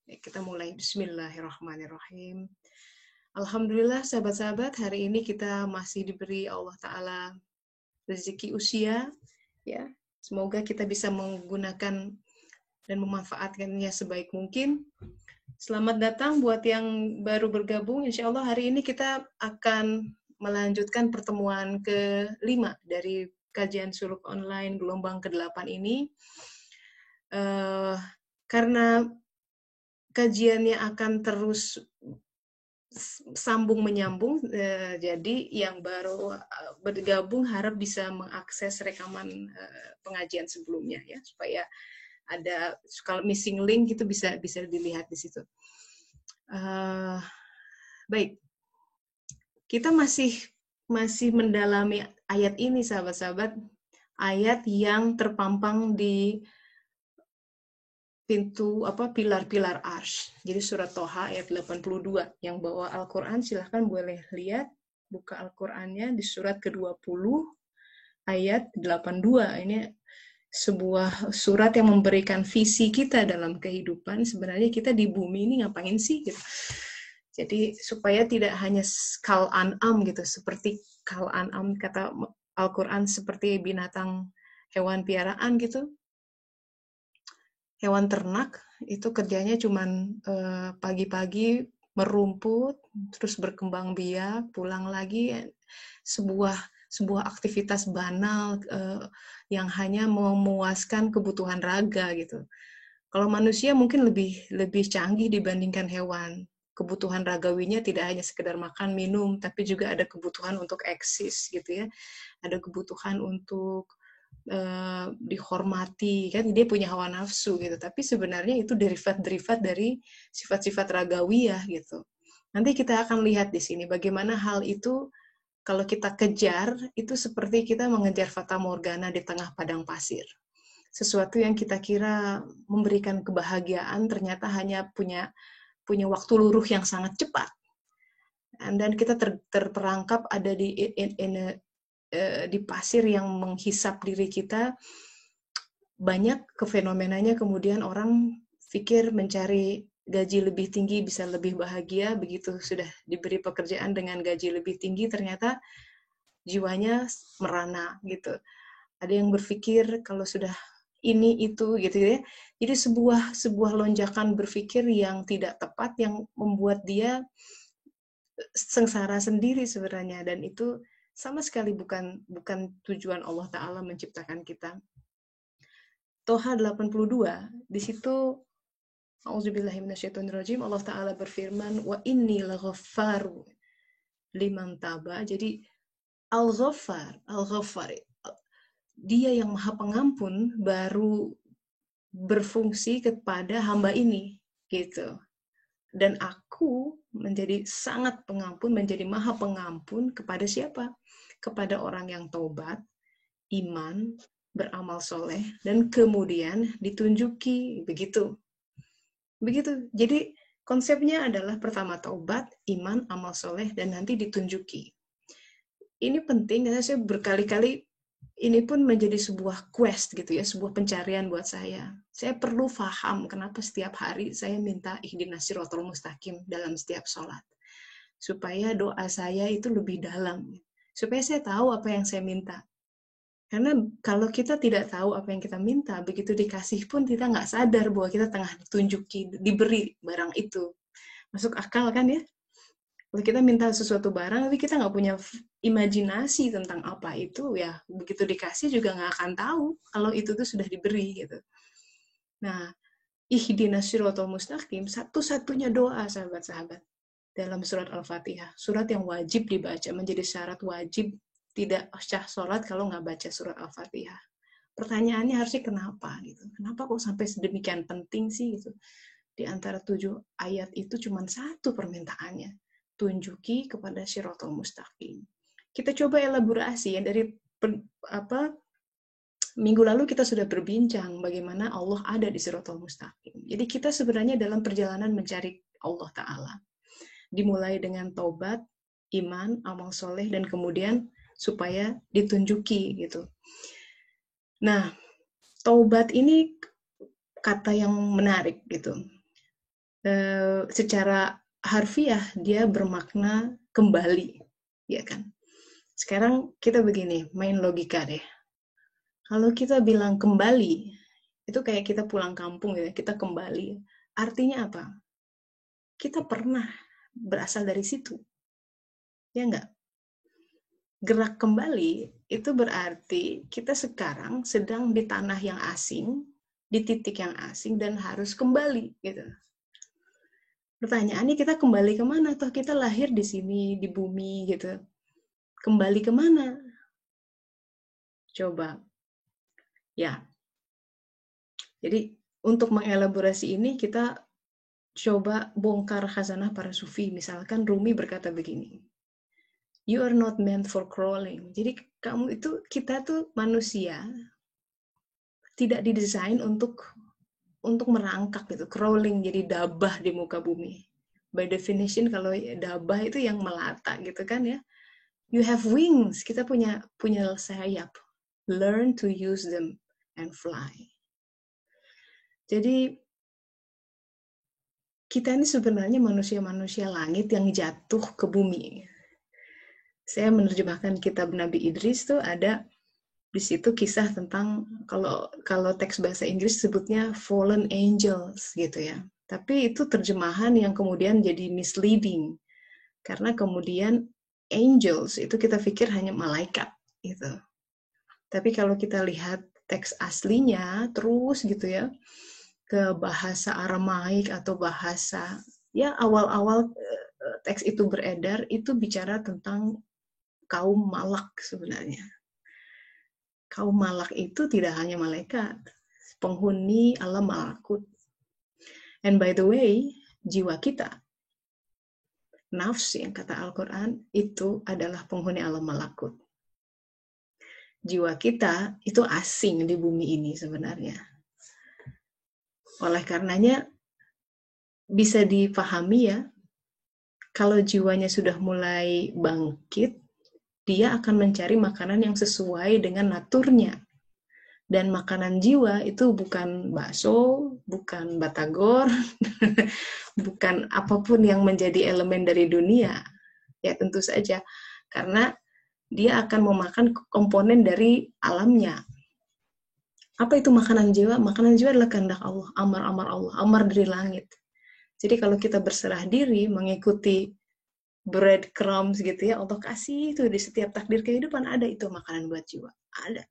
Kita mulai. Bismillahirrahmanirrahim. Alhamdulillah sahabat-sahabat, hari ini kita masih diberi Allah Ta'ala rezeki usia. Ya, semoga kita bisa menggunakan dan memanfaatkannya sebaik mungkin. Selamat datang buat yang baru bergabung. Insya Allah hari ini kita akan melanjutkan pertemuan ke-5 dari kajian suluk online gelombang ke-8 ini. Karena kajiannya akan terus sambung menyambung, jadi yang baru bergabung harap bisa mengakses rekaman pengajian sebelumnya ya, supaya ada kalau missing link itu bisa dilihat di situ. Baik, kita masih mendalami ayat ini sahabat-sahabat, ayat yang terpampang di pintu pilar-pilar arsy. Jadi surat Toha ayat 82. Yang bawa Al-Qur'an silahkan boleh lihat, buka Al-Qur'annya di surat ke-20 ayat 82. Ini sebuah surat yang memberikan visi kita dalam kehidupan. Sebenarnya kita di bumi ini ngapain sih gitu. Jadi supaya tidak hanya kal an'am gitu, seperti kal an'am kata Al-Qur'an, seperti binatang hewan piaraan gitu. Hewan ternak itu kerjanya cuman pagi-pagi merumput, terus berkembang biak, pulang lagi, sebuah aktivitas banal yang hanya memuaskan kebutuhan raga gitu. Kalau manusia mungkin lebih canggih dibandingkan hewan. Kebutuhan ragawinya tidak hanya sekedar makan, minum, tapi juga ada kebutuhan untuk eksis gitu ya. Ada kebutuhan untuk dihormati, kan dia punya hawa nafsu gitu, tapi sebenarnya itu derivat dari sifat-sifat ragawiyah gitu. Nanti kita akan lihat di sini bagaimana hal itu kalau kita kejar itu seperti kita mengejar fata morgana di tengah padang pasir. Sesuatu yang kita kira memberikan kebahagiaan ternyata hanya punya waktu luruh yang sangat cepat. Dan kita terperangkap ada di pasir yang menghisap diri kita. Banyak fenomenanya kemudian orang pikir mencari gaji lebih tinggi bisa lebih bahagia, begitu sudah diberi pekerjaan dengan gaji lebih tinggi ternyata jiwanya merana gitu. Ada yang berpikir kalau sudah ini itu gitu ya. Jadi sebuah lonjakan berpikir yang tidak tepat yang membuat dia sengsara sendiri sebenarnya, dan itu sama sekali bukan tujuan Allah Ta'ala menciptakan kita. Toha 82, di situ Auzubillahiminasyaitonirrajim, Allah Ta'ala berfirman, wa inni laghaffaru liman taba. Jadi Al-Ghaffar, dia yang maha pengampun baru berfungsi kepada hamba ini gitu. Dan aku menjadi sangat pengampun, menjadi maha pengampun kepada siapa? Kepada orang yang taubat, iman, beramal soleh, dan kemudian ditunjuki, begitu. Jadi konsepnya adalah pertama taubat, iman, amal soleh, dan nanti ditunjuki. Ini penting karena saya berkali-kali, ini pun menjadi sebuah quest gitu ya, sebuah pencarian buat saya. Saya perlu paham kenapa setiap hari saya minta ihdinas siratal mustaqim dalam setiap sholat. Supaya doa saya itu lebih dalam. Supaya saya tahu apa yang saya minta. Karena kalau kita tidak tahu apa yang kita minta, begitu dikasih pun kita nggak sadar bahwa kita tengah ditunjuki, diberi barang itu. Masuk akal kan ya? Kalau kita minta sesuatu barang, tapi kita nggak punya imajinasi tentang apa itu, ya begitu dikasih juga nggak akan tahu kalau itu tuh sudah diberi gitu. Nah, ihdinas siratal mustaqim, satu-satunya doa sahabat-sahabat dalam surat Al-Fatihah, surat yang wajib dibaca, menjadi syarat wajib, tidak sah sholat kalau nggak baca surat Al-Fatihah. Pertanyaannya harusnya kenapa gitu? Kenapa kok sampai sedemikian penting sih gitu? Di antara 7 ayat itu cuma satu permintaannya, tunjuki kepada siratal mustaqim. Kita coba elaborasi ya, dari minggu lalu kita sudah berbincang bagaimana Allah ada di siratal mustaqim. Jadi kita sebenarnya dalam perjalanan mencari Allah Ta'ala. Dimulai dengan taubat, iman, amal soleh, dan kemudian supaya ditunjuki gitu. Nah, taubat ini kata yang menarik gitu. secara harfiah dia bermakna kembali, ya kan? Sekarang kita begini, main logika deh. Kalau kita bilang kembali, itu kayak kita pulang kampung ya, kita kembali. Artinya apa? Kita pernah berasal dari situ, ya enggak? Gerak kembali itu berarti kita sekarang sedang di tanah yang asing, di titik yang asing, dan harus kembali, gitu. Pertanyaannya kita kembali kemana? Toh kita lahir di sini, di bumi, gitu. Kembali kemana? Coba. Ya. Jadi untuk mengelaborasi ini kita coba bongkar khazanah para sufi. Misalkan Rumi berkata begini, you are not meant for crawling. Jadi kamu itu, kita tuh manusia tidak didesain untuk merangkak gitu, crawling, jadi dabah di muka bumi. By definition kalau dabah itu yang melata gitu kan ya. You have wings, kita punya sayap. Learn to use them and fly. Jadi kita ini sebenarnya manusia-manusia langit yang jatuh ke bumi. Saya menerjemahkan kitab Nabi Idris tuh ada di situ kisah tentang, kalau teks bahasa Inggris sebutnya fallen angels gitu ya. Tapi itu terjemahan yang kemudian jadi misleading. Karena kemudian angels itu kita pikir hanya malaikat gitu. Tapi kalau kita lihat teks aslinya terus gitu ya, ke bahasa Aramaik atau bahasa ya awal-awal teks itu beredar, itu bicara tentang kaum malak sebenarnya. Kaum malak itu tidak hanya malaikat, penghuni alam malakut. And by the way, jiwa kita, nafs yang kata Al-Quran, itu adalah penghuni alam malakut. Jiwa kita itu asing di bumi ini sebenarnya. Oleh karenanya, bisa dipahami ya, kalau jiwanya sudah mulai bangkit, dia akan mencari makanan yang sesuai dengan naturnya. Dan makanan jiwa itu bukan bakso, bukan batagor, bukan apapun yang menjadi elemen dari dunia. Ya tentu saja, karena dia akan memakan komponen dari alamnya. Apa itu makanan jiwa? Makanan jiwa adalah kehendak Allah, amar-amar Allah, amar dari langit. Jadi kalau kita berserah diri, mengikuti breadcrumbs gitu ya, Allah kasih itu di setiap takdir kehidupan, ada itu makanan buat jiwa. Ada.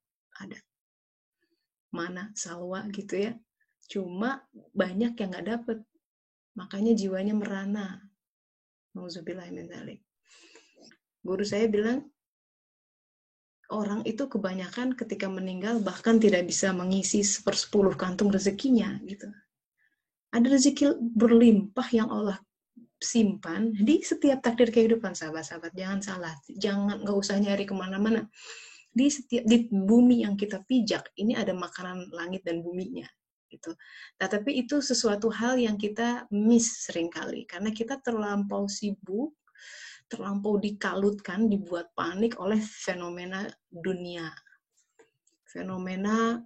Mana salwa gitu ya. Cuma banyak yang nggak dapet. Makanya jiwanya merana. Nauzubillah min dzalik. Guru saya bilang, orang itu kebanyakan ketika meninggal bahkan tidak bisa mengisi 1/10 kantung rezekinya gitu. Ada rezeki berlimpah yang Allah simpan di setiap takdir kehidupan, sahabat-sahabat. Jangan salah, nggak usah nyari kemana-mana. Di bumi yang kita pijak ini ada makanan langit dan buminya gitu. Nah, tapi itu sesuatu hal yang kita miss seringkali karena kita terlampau sibuk, terlampau dikalutkan, dibuat panik oleh fenomena dunia, fenomena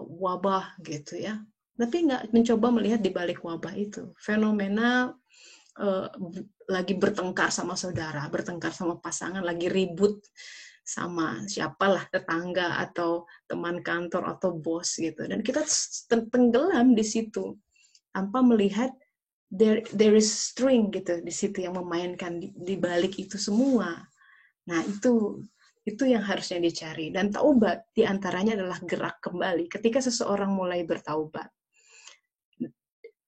wabah gitu ya. Tapi nggak mencoba melihat di balik wabah itu fenomena lagi bertengkar sama saudara, bertengkar sama pasangan, lagi ribut sama siapalah, tetangga atau teman kantor atau bos gitu. Dan kita tenggelam di situ tanpa melihat there is string gitu di situ yang memainkan di balik itu semua. Nah, itu yang harusnya dicari. Dan taubat diantaranya adalah gerak kembali. Ketika seseorang mulai bertaubat,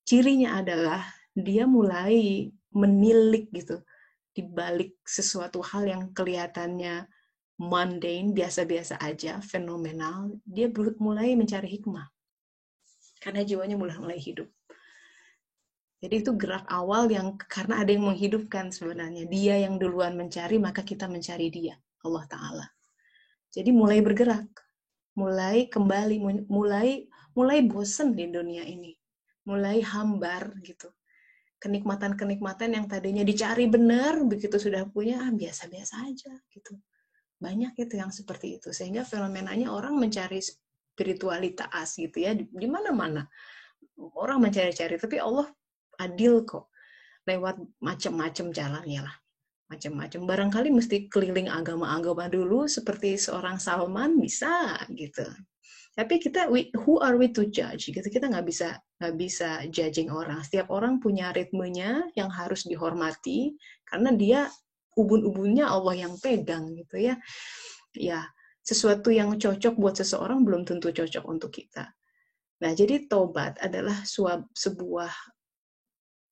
cirinya adalah dia mulai menilik gitu di balik sesuatu hal yang kelihatannya mundane, biasa-biasa aja, fenomenal, dia mulai mencari hikmah. Karena jiwanya mulai hidup. Jadi itu gerak awal yang karena ada yang menghidupkan sebenarnya. Dia yang duluan mencari, maka kita mencari dia, Allah Ta'ala. Jadi mulai bergerak, mulai kembali, mulai bosen di dunia ini. Mulai hambar gitu. Kenikmatan-kenikmatan yang tadinya dicari benar, begitu sudah punya, biasa-biasa aja gitu. Banyak itu yang seperti itu. Sehingga fenomenanya orang mencari spiritualitas gitu ya, di mana-mana. Orang mencari-cari, tapi Allah adil kok. Lewat macam-macam jalannya lah. Macam-macam. Barangkali mesti keliling agama-agama dulu seperti seorang Salman bisa gitu. Tapi kita, who are we to judge? Gitu. Kita nggak bisa judging orang. Setiap orang punya ritmenya yang harus dihormati karena dia ubun-ubunnya Allah yang pegang gitu ya. Ya, sesuatu yang cocok buat seseorang belum tentu cocok untuk kita. Nah, jadi tobat adalah sebuah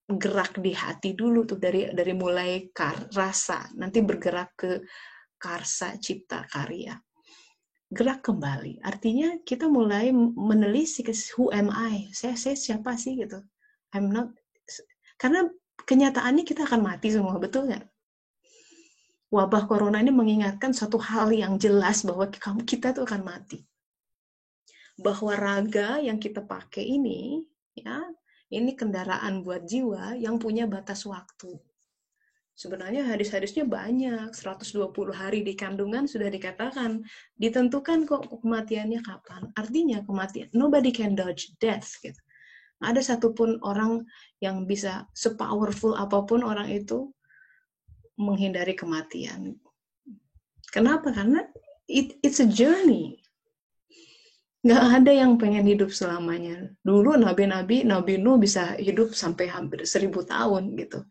gerak di hati dulu tuh dari mulai rasa, nanti bergerak ke karsa, cipta, karya. Gerak kembali, artinya kita mulai menelisik, who am I? Saya siapa sih gitu? I'm not, karena kenyataannya kita akan mati semua, betul nggak? Wabah corona ini mengingatkan satu hal yang jelas bahwa kita tuh akan mati. Bahwa raga yang kita pakai ini, ya, ini kendaraan buat jiwa yang punya batas waktu. Sebenarnya hadis-hadisnya banyak, 120 hari di kandungan sudah dikatakan, ditentukan kok kematiannya kapan. Artinya kematian, nobody can dodge death. Gitu. Nggak ada satupun orang yang bisa sepowerful apapun orang itu menghindari kematian. Kenapa? Karena it's a journey. Nggak ada yang pengen hidup selamanya. Dulu Nabi Nuh bisa hidup sampai hampir 1000 tahun gitu.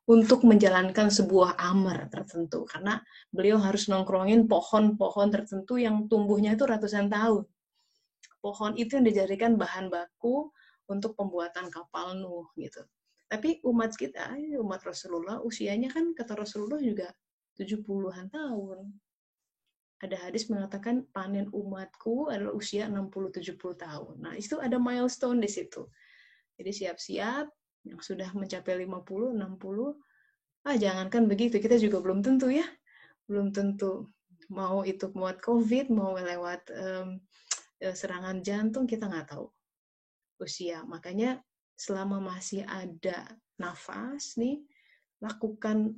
Untuk menjalankan sebuah amar tertentu. Karena beliau harus nongkrongin pohon-pohon tertentu yang tumbuhnya itu ratusan tahun. Pohon itu yang dijadikan bahan baku untuk pembuatan kapal Nuh gitu. Tapi umat kita, umat Rasulullah, usianya kan kata Rasulullah juga 70-an tahun. Ada hadis mengatakan panen umatku adalah usia 60-70 tahun. Nah, itu ada milestone di situ. Jadi siap-siap, yang sudah mencapai 50, 60, jangankan begitu, kita juga belum tentu ya. Belum tentu. Mau itu lewat COVID, mau lewat serangan jantung, kita nggak tahu usia. Makanya selama masih ada nafas nih, lakukan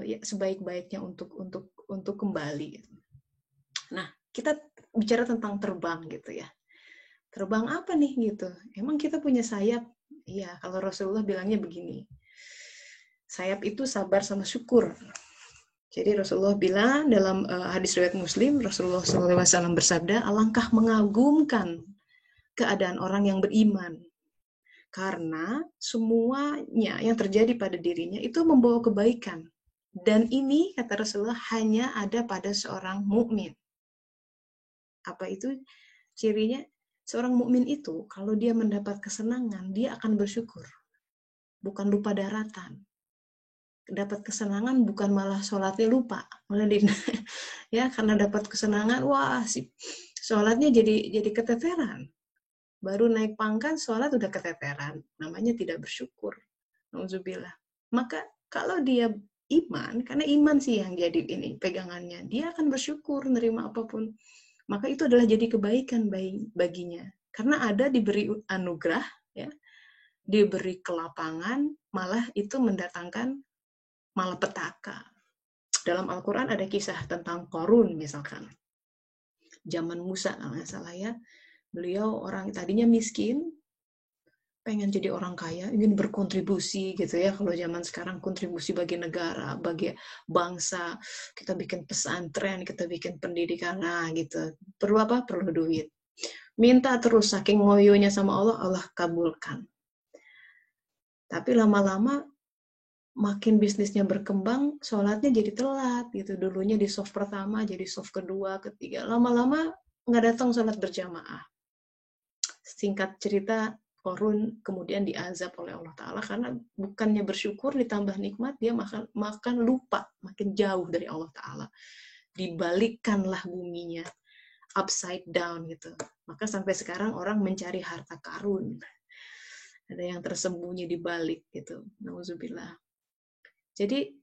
ya, sebaik-baiknya untuk kembali. Nah, kita bicara tentang terbang gitu ya. Terbang apa nih gitu? Emang kita punya sayap? Iya, kalau Rasulullah bilangnya begini. Sayap itu sabar sama syukur. Jadi Rasulullah bilang dalam hadis riwayat Muslim, Rasulullah SAW bersabda, alangkah mengagumkan keadaan orang yang beriman. Karena semuanya yang terjadi pada dirinya itu membawa kebaikan. Dan ini, kata Rasulullah, hanya ada pada seorang mukmin. Apa itu cirinya? Seorang mukmin itu kalau dia mendapat kesenangan, dia akan bersyukur. Bukan lupa daratan. Dapat kesenangan bukan malah sholatnya lupa. Malah ya karena dapat kesenangan, wah sholatnya jadi keteteran. Baru naik pangkat sholat udah keteteran. Namanya tidak bersyukur. Nauzubillah. Maka kalau dia iman, karena iman sih yang jadi ini pegangannya, dia akan bersyukur nerima apapun. Maka itu adalah jadi kebaikan baginya. Karena ada diberi anugerah, ya, diberi kelapangan, malah itu mendatangkan malapetaka. Dalam Al-Quran ada kisah tentang Qarun misalkan. Zaman Musa, nggak salah ya. Beliau orang tadinya miskin, pengen jadi orang kaya, ingin berkontribusi gitu ya. Kalau zaman sekarang kontribusi bagi negara, bagi bangsa, kita bikin pesantren, kita bikin pendidikan, nah gitu. Perlu apa? Perlu duit. Minta terus, saking ngoyonya sama Allah, Allah kabulkan. Tapi lama-lama makin bisnisnya berkembang, sholatnya jadi telat gitu. Dulunya di soft pertama, jadi soft kedua, ketiga. Lama-lama nggak datang sholat berjamaah. Singkat cerita, Qarun kemudian diazab oleh Allah Ta'ala karena bukannya bersyukur ditambah nikmat, dia makan lupa, makin jauh dari Allah Ta'ala. Dibalikkanlah buminya, upside down gitu. Maka sampai sekarang orang mencari harta karun. Ada yang tersembunyi di balik gitu. Nauzubillah. Jadi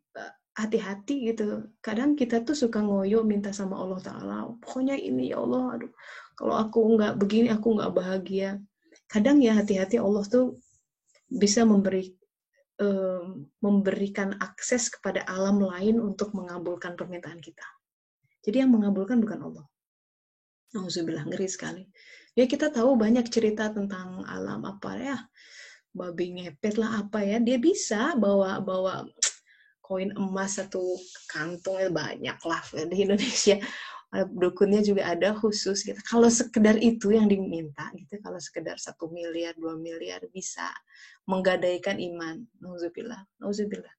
hati-hati gitu. Kadang kita tuh suka ngoyo minta sama Allah Ta'ala, pokoknya ini ya Allah, aduh, kalau aku nggak begini, aku nggak bahagia. Kadang ya hati-hati, Allah tuh bisa memberikan akses kepada alam lain untuk mengabulkan permintaan kita. Jadi yang mengabulkan bukan Allah. Nauzubillah, ngeri sekali. Ya kita tahu banyak cerita tentang alam apa ya, babi ngepet lah apa ya, dia bisa bawa koin emas satu kantong, banyak lah di Indonesia. Dukunnya juga ada khusus gitu. Kalau sekedar itu yang diminta gitu, kalau sekedar 1 miliar 2 miliar bisa menggadaikan iman. Nauzubillah, nauzubillah.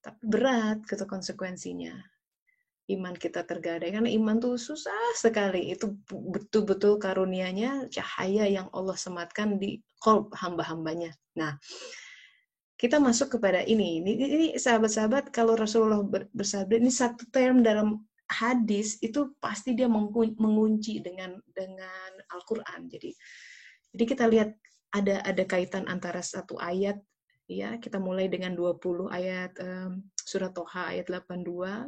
Tapi berat gitu konsekuensinya. Iman kita tergadai, karena iman tuh susah sekali. Itu betul-betul karunianya, cahaya yang Allah sematkan di qalb hamba-hambanya. Nah, kita masuk kepada ini sahabat-sahabat, kalau Rasulullah bersabda, ini satu term dalam hadis itu pasti dia mengunci dengan Al-Quran. Jadi kita lihat ada kaitan antara satu ayat, ya, kita mulai dengan 20 ayat surat Toha ayat 82.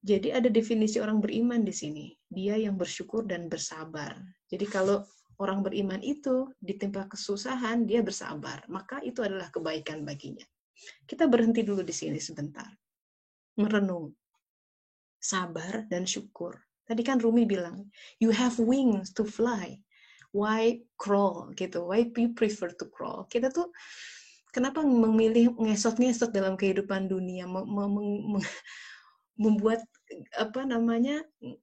Jadi ada definisi orang beriman di sini. Dia yang bersyukur dan bersabar. Jadi kalau orang beriman itu ditimpa kesusahan, dia bersabar. Maka itu adalah kebaikan baginya. Kita berhenti dulu di sini sebentar. Merenung. Sabar dan syukur. Tadi kan Rumi bilang, you have wings to fly. Why crawl? Gitu. Why you prefer to crawl? Kita tuh kenapa memilih ngesot-ngesot dalam kehidupan dunia, membuat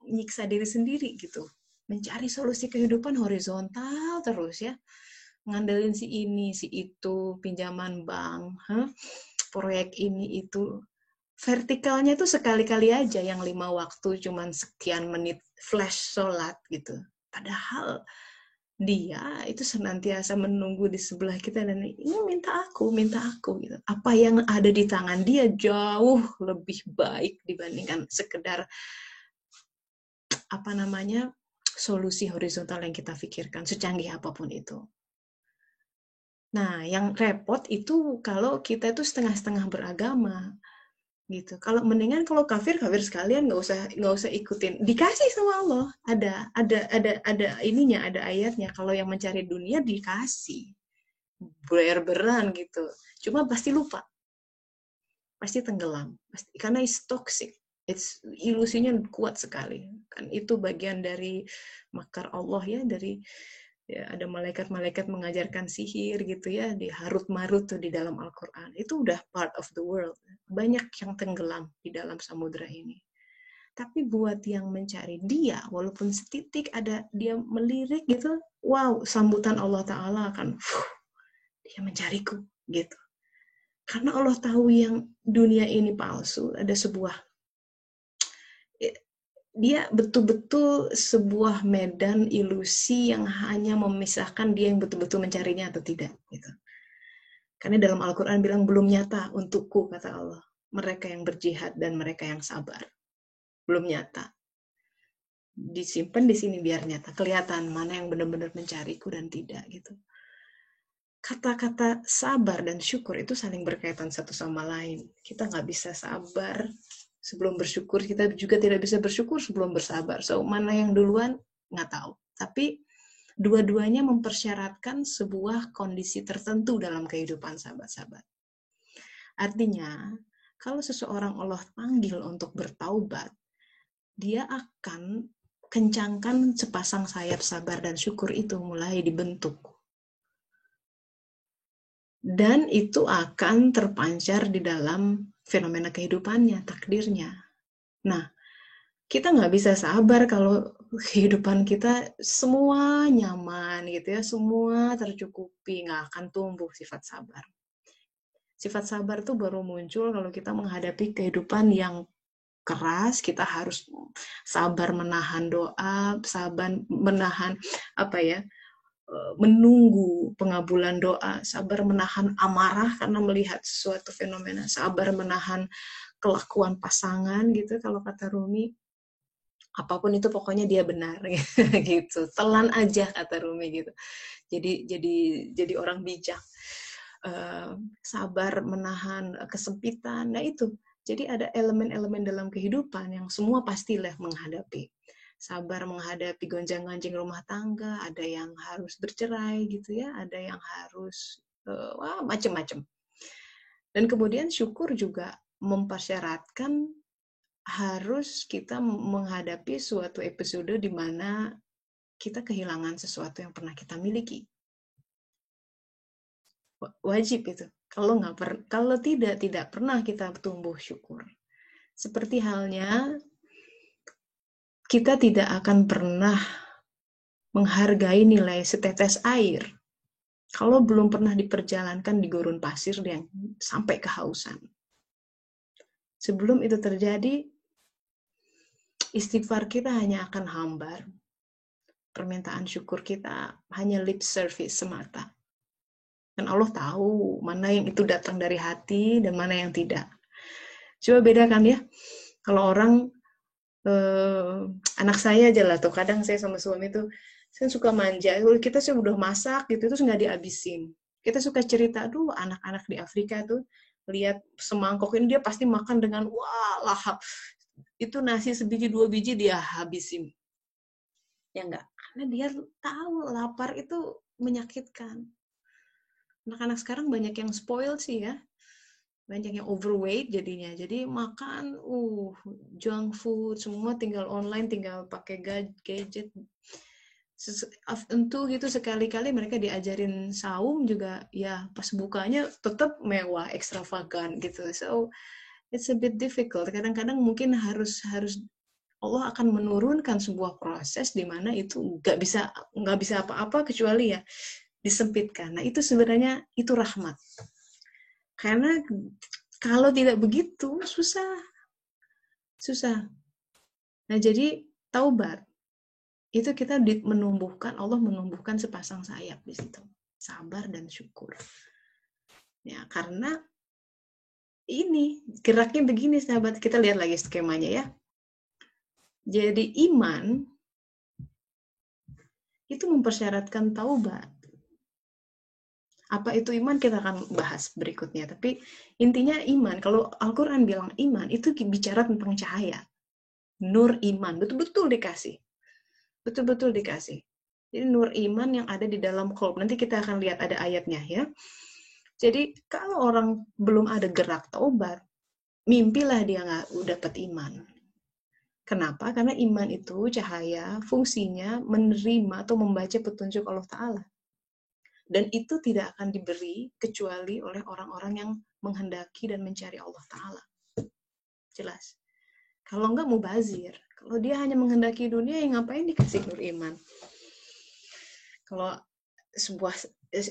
nyiksa diri sendiri gitu, mencari solusi kehidupan horizontal terus ya, ngandelin si ini si itu, pinjaman bank, proyek ini itu. Vertikalnya tuh sekali-kali aja, yang 5 waktu cuman sekian menit flash sholat gitu, padahal dia itu senantiasa menunggu di sebelah kita dan ini minta aku gitu. Apa yang ada di tangan dia jauh lebih baik dibandingkan sekedar solusi horizontal yang kita pikirkan, secanggih apapun itu. Nah, yang repot itu kalau kita itu setengah-setengah beragama gitu. Kalau mendingan kalau kafir sekalian, nggak usah ikutin, dikasih sama Allah, ada ininya, ada ayatnya. Kalau yang mencari dunia dikasih beran gitu, cuma pasti lupa, pasti tenggelam, karena it's toxic, ilusinya kuat sekali kan. Itu bagian dari makar Allah ya, ada malaikat-malaikat mengajarkan sihir gitu ya, di harut-marut tuh di dalam Al-Quran. Itu udah part of the world. Banyak yang tenggelam di dalam samudra ini. Tapi buat yang mencari dia, walaupun setitik ada dia melirik gitu, wow, sambutan Allah Ta'ala akan, dia mencariku gitu. Karena Allah tahu yang dunia ini palsu, ada sebuah, dia betul-betul sebuah medan ilusi yang hanya memisahkan dia yang betul-betul mencarinya atau tidak. Gitu. Karena dalam Al-Quran bilang, belum nyata untukku, kata Allah, mereka yang berjihad dan mereka yang sabar. Belum nyata. Disimpan di sini biar nyata, kelihatan mana yang benar-benar mencariku dan tidak. Gitu. Kata-kata sabar dan syukur itu saling berkaitan satu sama lain. Kita nggak bisa sabar sebelum bersyukur, kita juga tidak bisa bersyukur sebelum bersabar. So, mana yang duluan, nggak tahu. Tapi dua-duanya mempersyaratkan sebuah kondisi tertentu dalam kehidupan sahabat-sahabat. Artinya, kalau seseorang Allah panggil untuk bertaubat, dia akan kencangkan sepasang sayap sabar dan syukur itu mulai dibentuk. Dan itu akan terpancar di dalam fenomena kehidupannya, takdirnya. Nah, kita nggak bisa sabar kalau kehidupan kita semua nyaman gitu ya, semua tercukupi, nggak akan tumbuh sifat sabar. Sifat sabar tuh baru muncul kalau kita menghadapi kehidupan yang keras. Kita harus sabar menahan doa, sabar menahan menunggu pengabulan doa, sabar menahan amarah karena melihat suatu fenomena, sabar menahan kelakuan pasangan gitu, kalau kata Rumi, apapun itu pokoknya dia benar gitu, telan aja kata Rumi gitu. Jadi orang bijak, sabar menahan kesempitan. Nah itu, jadi ada elemen-elemen dalam kehidupan yang semua pastilah menghadapi. Sabar menghadapi gonjang-ganjing rumah tangga, ada yang harus bercerai gitu ya, ada yang harus macam-macam. Dan kemudian syukur juga mempersyaratkan harus kita menghadapi suatu episode di mana kita kehilangan sesuatu yang pernah kita miliki. Wajib itu. Kalau tidak pernah kita tumbuh syukur. Seperti halnya kita tidak akan pernah menghargai nilai setetes air kalau belum pernah diperjalankan di gurun pasir yang sampai kehausan. Sebelum itu terjadi, istighfar kita hanya akan hambar. Permintaan syukur kita hanya lip service semata. Dan Allah tahu mana yang itu datang dari hati dan mana yang tidak. Coba bedakan ya. Kalau orang, anak saya aja lah tuh, kadang saya sama suami tuh, saya suka manja. Kita sih udah masak gitu, terus nggak dihabisin. Kita suka cerita, aduh anak-anak di Afrika tuh, lihat semangkok ini dia pasti makan dengan, wah lahap. Itu nasi sebiji 2 biji dia habisin. Ya enggak? Karena dia tahu lapar itu menyakitkan. Anak-anak sekarang banyak yang spoil sih ya. Banyak yang overweight jadinya. Jadi makan junk food, semua tinggal online, tinggal pakai gadget. Tentu gitu sekali-kali mereka diajarin saum juga ya pas bukanya tetap mewah, ekstravagan gitu. So it's a bit difficult. Kadang-kadang mungkin harus Allah akan menurunkan sebuah proses di mana itu nggak bisa apa-apa kecuali ya disempitkan. Nah itu sebenarnya itu rahmat. Karena kalau tidak begitu susah. Nah jadi taubat itu kita Allah menumbuhkan sepasang sayap di situ, sabar dan syukur. Ya karena ini geraknya begini sahabat, kita lihat lagi skemanya ya. Jadi iman itu mempersyaratkan taubat. Apa itu iman kita akan bahas berikutnya. Tapi intinya iman, kalau Al-Quran bilang iman, itu bicara tentang cahaya. Nur iman, betul-betul dikasih. Betul-betul dikasih. Jadi nur iman yang ada di dalam qalb. Nanti kita akan lihat ada ayatnya ya. Jadi kalau orang belum ada gerak taubat, mimpilah dia nggak dapat iman. Kenapa? Karena iman itu cahaya, fungsinya menerima atau membaca petunjuk Allah Ta'ala. Dan itu tidak akan diberi kecuali oleh orang-orang yang menghendaki dan mencari Allah Ta'ala. Jelas. Kalau enggak mubazir. Kalau dia hanya menghendaki dunia, ya ngapain dikasih nur iman? Kalau sebuah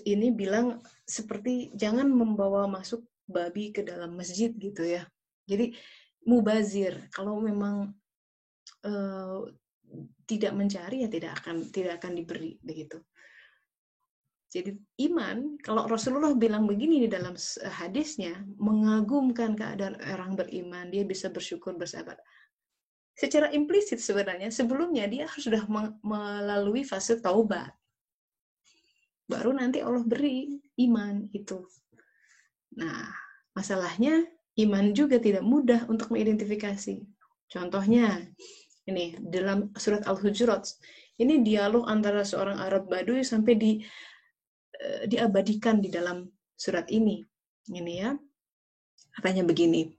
ini bilang seperti jangan membawa masuk babi ke dalam masjid gitu ya. Jadi mubazir. Kalau memang tidak mencari ya tidak akan diberi begitu. Jadi iman, kalau Rasulullah bilang begini di dalam hadisnya, mengagumkan keadaan orang beriman, dia bisa bersyukur, bersabar. Secara implisit sebenarnya, sebelumnya dia sudah melalui fase taubat. Baru nanti Allah beri iman itu. Nah, masalahnya iman juga tidak mudah untuk mengidentifikasi. Contohnya, ini dalam surat Al-Hujurat, ini dialog antara seorang Arab Baduy sampai diabadikan di dalam surat ini ya, katanya begini.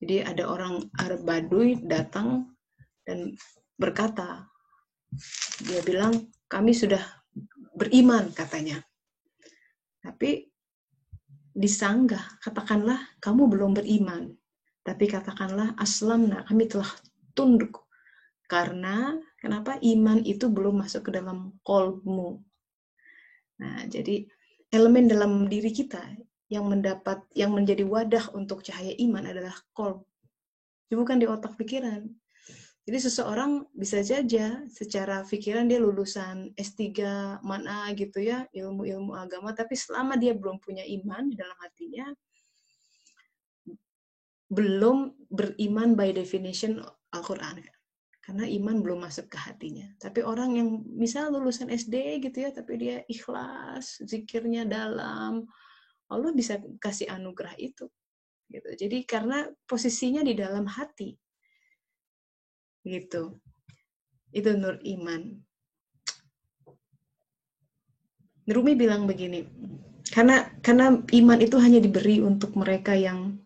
Jadi ada orang Arab Baduy datang dan berkata, dia bilang kami sudah beriman katanya, tapi disanggah, katakanlah kamu belum beriman, tapi katakanlah aslamna, kami telah tunduk. Karena kenapa? Iman itu belum masuk ke dalam qalbmu. Nah, jadi elemen dalam diri kita yang menjadi wadah untuk cahaya iman adalah qalb. Bukan di otak pikiran. Jadi seseorang bisa saja secara pikiran dia lulusan S3 mana gitu ya, ilmu-ilmu agama, tapi selama dia belum punya iman di dalam hatinya, belum beriman by definition Al-Quran. Karena iman belum masuk ke hatinya. Tapi orang yang misal lulusan SD gitu ya, tapi dia ikhlas, zikirnya dalam, Allah bisa kasih anugerah itu. Gitu. Jadi karena posisinya di dalam hati. Gitu. Itu nur iman. Rumi bilang begini, karena iman itu hanya diberi untuk mereka yang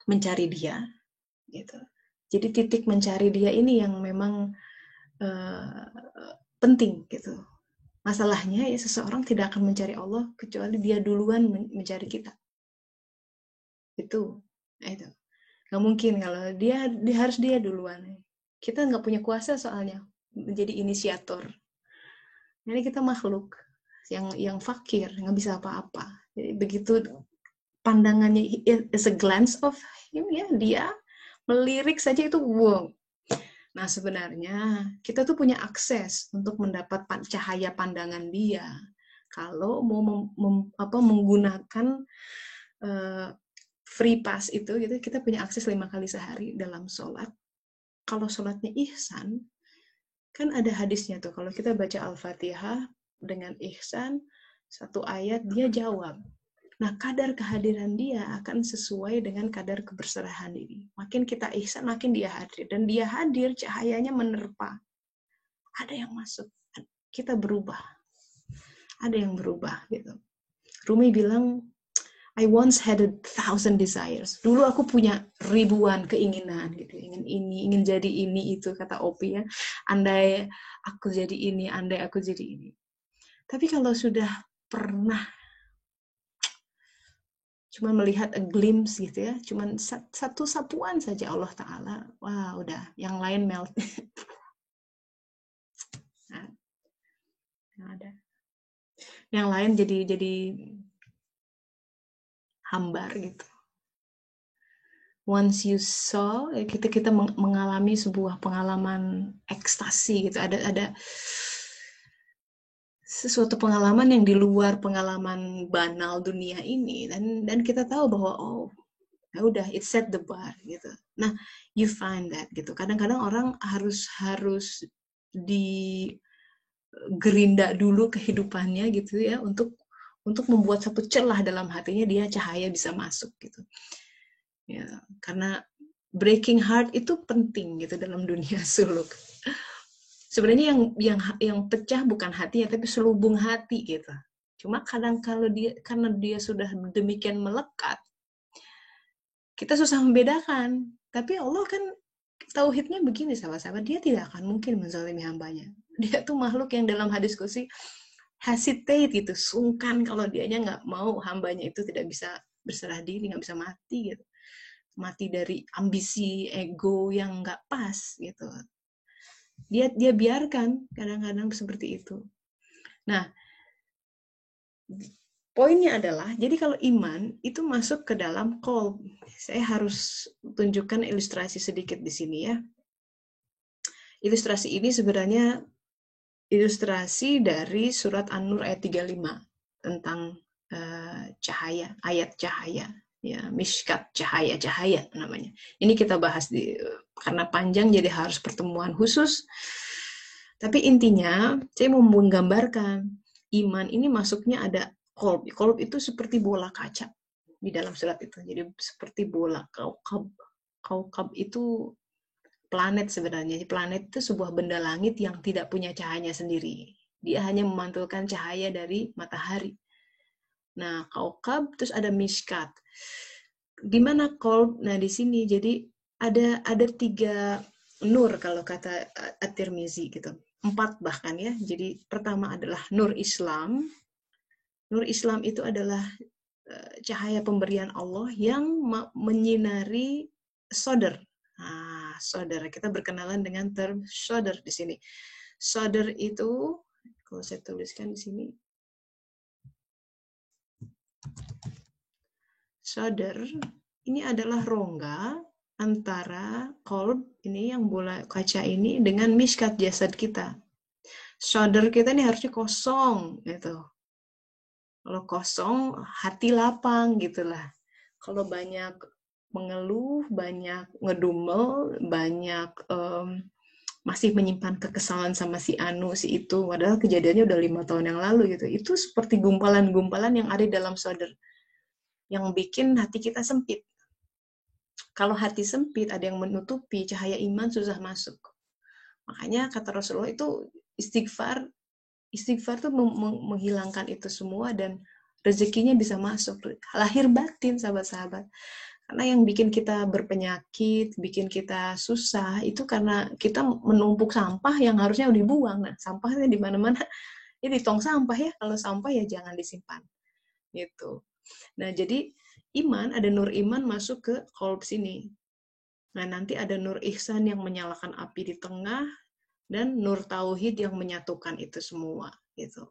mencari dia. Gitu. Jadi titik mencari dia ini yang memang penting gitu. Masalahnya ya seseorang tidak akan mencari Allah kecuali dia duluan mencari kita. Itu. Itu. Nggak mungkin kalau dia harus dia duluan. Kita nggak punya kuasa soalnya menjadi inisiator. Jadi kita makhluk yang fakir, nggak bisa apa-apa. Jadi begitu pandangannya is a glance of him, ya, dia melirik saja itu wow. Nah sebenarnya kita tuh punya akses untuk mendapat cahaya pandangan dia. Kalau mau menggunakan free pass itu gitu, kita punya akses 5 kali sehari dalam sholat. Kalau sholatnya ihsan, kan ada hadisnya tuh, kalau kita baca Al-Fatihah dengan ihsan, satu ayat dia jawab. Nah, kadar kehadiran dia akan sesuai dengan kadar keberserahan diri. Makin kita ihsan, makin dia hadir. Dan dia hadir, cahayanya menerpa. Ada yang masuk. Kita berubah. Ada yang berubah gitu. Rumi bilang, I once had 1,000 desires. Dulu aku punya ribuan keinginan gitu. Ingin ini, ingin jadi ini, itu, kata Opi ya. Andai aku jadi ini, andai aku jadi ini. Tapi kalau sudah pernah cuma melihat a glimpse gitu ya, cuma satu sapuan saja Allah Ta'ala, wah udah, yang lain melt. Nah, ada. Yang lain jadi hambar gitu. Once you saw, kita mengalami sebuah pengalaman ekstasi gitu, ada sesuatu pengalaman yang di luar pengalaman banal dunia ini, dan kita tahu bahwa oh ya udah, it set the bar gitu. Nah, you find that gitu. Kadang-kadang orang harus digerinda dulu kehidupannya gitu ya, untuk membuat satu celah dalam hatinya, dia cahaya bisa masuk gitu. Ya, karena breaking heart itu penting gitu dalam dunia suluk. Sebenarnya yang pecah bukan hatinya, tapi selubung hati gitu. Cuma kadang karena dia sudah demikian melekat, kita susah membedakan. Tapi Allah kan tauhidnya begini, sahabat-sahabat, dia tidak akan mungkin menzalimi hambanya. Dia tuh makhluk yang dalam hadis qudsi hesitate gitu, sungkan kalau dianya nggak mau hambanya itu tidak bisa berserah diri, nggak bisa mati gitu. Mati dari ambisi, ego yang nggak pas gitu. Dia biarkan kadang-kadang seperti itu. Nah, poinnya adalah, jadi kalau iman itu masuk ke dalam qalb. Saya harus tunjukkan ilustrasi sedikit di sini ya. Ilustrasi ini sebenarnya ilustrasi dari surat An-Nur ayat 35 tentang cahaya, ayat cahaya. Ya, mishkat, cahaya namanya. Ini kita bahas karena panjang jadi harus pertemuan khusus. Tapi intinya saya mau menggambarkan iman ini masuknya ada qalb. Qalb itu seperti bola kaca di dalam surat itu. Jadi seperti bola kaukab. Kaukab itu planet sebenarnya. Planet itu sebuah benda langit yang tidak punya cahayanya sendiri. Dia hanya memantulkan cahaya dari matahari. Nah, kaukab, terus ada mishkat. Gimana qalb? Nah, di sini jadi ada 3 nur kalau kata At-Tirmizi gitu. 4 bahkan ya. Jadi pertama adalah nur Islam. Nur Islam itu adalah cahaya pemberian Allah yang menyinari sodar. Nah, sodar. Kita berkenalan dengan term sodar di sini. Sodar itu, kalau saya tuliskan di sini, sodar ini adalah rongga antara qalb ini yang bola kaca ini dengan mishkat jasad kita. Sodar kita ini harusnya kosong gitu. Kalau kosong, hati lapang gitulah. Kalau banyak mengeluh, banyak ngedumel, banyak masih menyimpan kekesalan sama si Anu, si itu, padahal kejadiannya udah 5 tahun yang lalu gitu. Itu seperti gumpalan-gumpalan yang ada dalam sodar, yang bikin hati kita sempit. Kalau hati sempit, ada yang menutupi, cahaya iman susah masuk. Makanya kata Rasulullah itu istighfar tuh menghilangkan itu semua, dan rezekinya bisa masuk. Lahir batin, sahabat-sahabat. Karena yang bikin kita berpenyakit, bikin kita susah, itu karena kita menumpuk sampah yang harusnya dibuang. Nah, sampahnya di mana-mana, Ya di tong sampah ya, kalau sampah ya jangan disimpan. Gitu. Nah, jadi iman, ada nur iman masuk ke kolb sini. Nah, nanti ada nur ihsan yang menyalakan api di tengah, dan nur tauhid yang menyatukan itu semua. Gitu.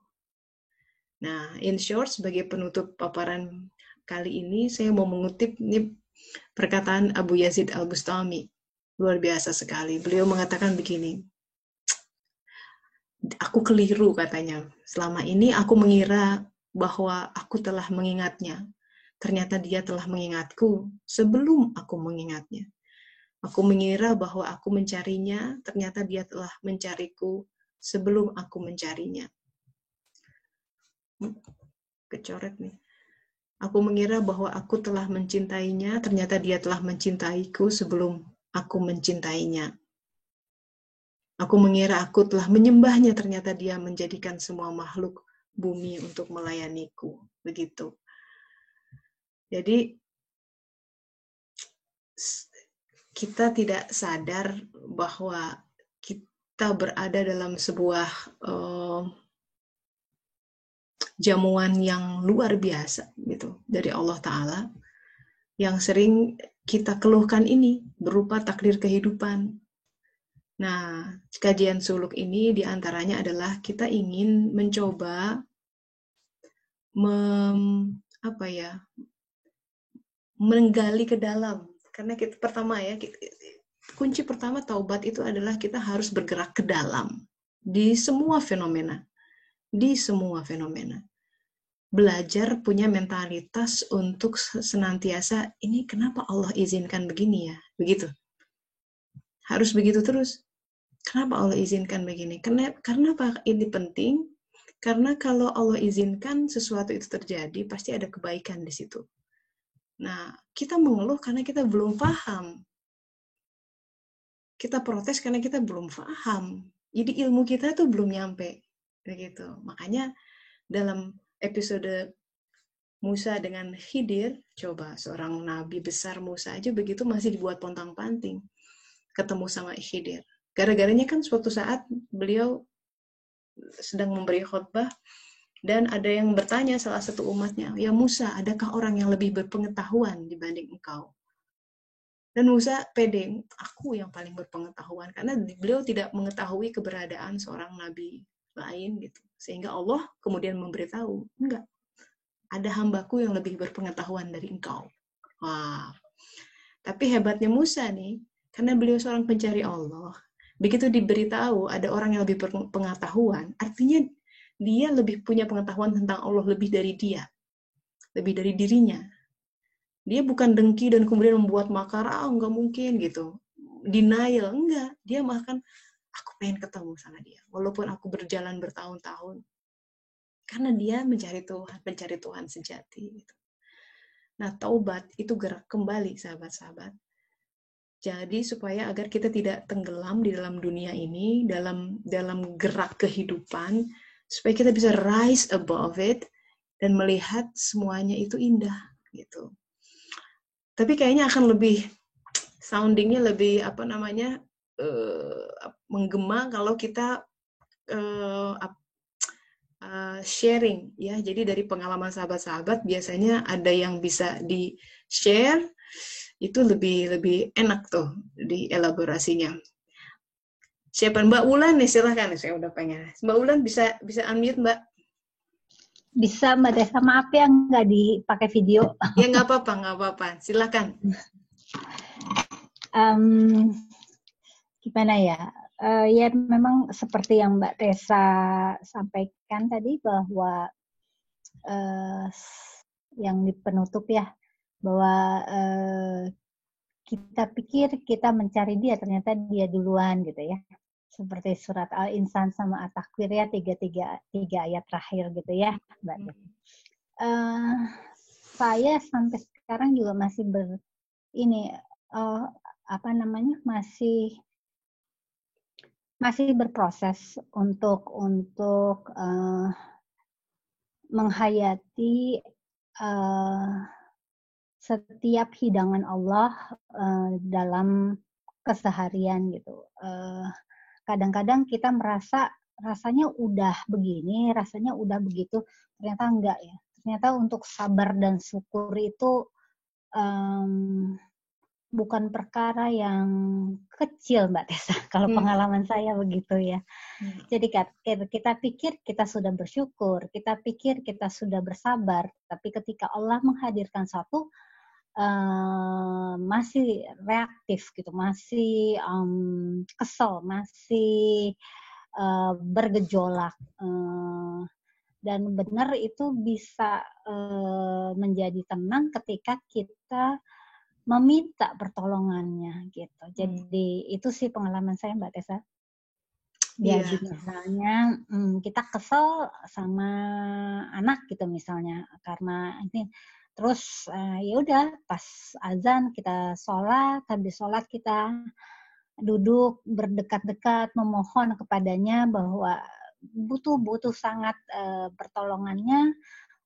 Nah, in short, sebagai penutup paparan kali ini, saya mau mengutip ini perkataan Abu Yazid Al-Bustami. Luar biasa sekali. Beliau mengatakan begini, aku keliru katanya. Selama ini aku mengira bahwa aku telah mengingatnya. Ternyata dia telah mengingatku sebelum aku mengingatnya. Aku mengira bahwa aku mencarinya, ternyata dia telah mencariku sebelum aku mencarinya. Kecoret nih. Aku mengira bahwa aku telah mencintainya, ternyata dia telah mencintaiku sebelum aku mencintainya. Aku mengira aku telah menyembahnya, ternyata dia menjadikan semua makhluk bumi untuk melayaniku. Begitu. Jadi, kita tidak sadar bahwa kita berada dalam sebuah jamuan yang luar biasa gitu dari Allah Ta'ala, yang sering kita keluhkan ini berupa takdir kehidupan. Nah, kajian suluk ini diantaranya adalah kita ingin mencoba menggali ke dalam. Karena kita pertama ya, kunci pertama taubat itu adalah kita harus bergerak ke dalam di semua fenomena. Di semua fenomena. Belajar punya mentalitas untuk senantiasa, ini kenapa Allah izinkan begini ya? Begitu. Harus begitu terus. Kenapa Allah izinkan begini? Karena apa ini penting? Karena kalau Allah izinkan sesuatu itu terjadi, pasti ada kebaikan di situ. Nah, kita mengeluh karena kita belum paham. Kita protes karena kita belum paham. Jadi ilmu kita tuh belum nyampe. Begitu. Makanya dalam episode Musa dengan Khidir, coba seorang nabi besar Musa aja begitu masih dibuat pontang-panting. Ketemu sama Khidir. Gara-garanya kan suatu saat beliau sedang memberi khutbah dan ada yang bertanya salah satu umatnya, ya Musa, adakah orang yang lebih berpengetahuan dibanding engkau? Dan Musa pede, aku yang paling berpengetahuan, karena beliau tidak mengetahui keberadaan seorang nabi lain gitu. Sehingga Allah kemudian memberitahu, enggak, ada hambaku yang lebih berpengetahuan dari engkau. Wah, tapi hebatnya Musa nih, karena beliau seorang pencari Allah, begitu diberitahu ada orang yang lebih berpengetahuan, artinya dia lebih punya pengetahuan tentang Allah lebih dari dia, lebih dari dirinya. Dia bukan dengki dan kemudian membuat makar, enggak mungkin gitu, denial, enggak. Dia makan, aku pengen ketemu sama dia, walaupun aku berjalan bertahun-tahun, karena dia mencari Tuhan sejati. Gitu. Nah, taubat itu gerak kembali, sahabat-sahabat. Jadi supaya agar kita tidak tenggelam di dalam dunia ini, dalam gerak kehidupan, supaya kita bisa rise above it dan melihat semuanya itu indah gitu. Tapi kayaknya akan lebih soundingnya lebih menggema kalau kita sharing ya. Jadi dari pengalaman sahabat-sahabat biasanya ada yang bisa di share, itu lebih enak tuh di elaborasinya. Siapa Mbak Ulan nih, silahkan. Saya udah pengen. Mbak Ulan bisa unmute Mbak? Bisa Mbak Tessa, maaf ya nggak dipakai video. Ya nggak apa-apa. Silahkan. Gimana ya? Ya memang seperti yang Mbak Tessa sampaikan tadi bahwa yang di penutup ya, bahwa kita pikir kita mencari dia, ternyata dia duluan gitu ya. Seperti surat Al-Insan sama At-Takwir ya, tiga ayat terakhir gitu ya, Mbak. Saya sampai sekarang juga masih masih berproses untuk menghayati setiap hidangan Allah dalam keseharian gitu. Kadang-kadang kita merasa rasanya udah begini, rasanya udah begitu. Ternyata enggak ya. Ternyata untuk sabar dan syukur itu bukan perkara yang kecil, Mbak Tessa. Kalau pengalaman saya begitu ya. Jadi kita pikir kita sudah bersyukur, kita pikir kita sudah bersabar, tapi ketika Allah menghadirkan satu masih reaktif gitu, masih kesel, masih bergejolak. Dan benar itu bisa menjadi tenang ketika kita meminta pertolongannya gitu. Jadi itu sih pengalaman saya, Mbak Tessa. Jadi misalnya kita kesel sama anak gitu misalnya karena ini, terus ya udah pas azan kita sholat, habis sholat kita duduk berdekat-dekat memohon kepadanya bahwa butuh sangat pertolongannya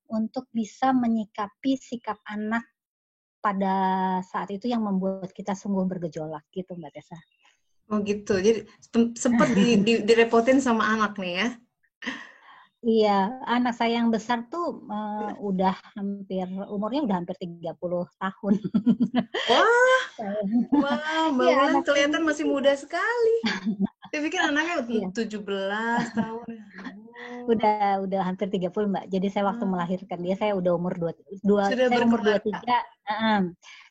untuk bisa menyikapi sikap anak pada saat itu yang membuat kita sungguh bergejolak gitu, Mbak Tessa. Oh gitu, jadi sempat direpotin sama anak nih ya? Iya, anak saya yang besar tuh udah umurnya udah hampir 30 tahun. Wah, Mbak ya, Wulan kelihatan masih muda sekali. Saya pikir anaknya 17 tahun. Udah hampir 30, Mbak. Jadi saya waktu melahirkan dia saya udah umur 23.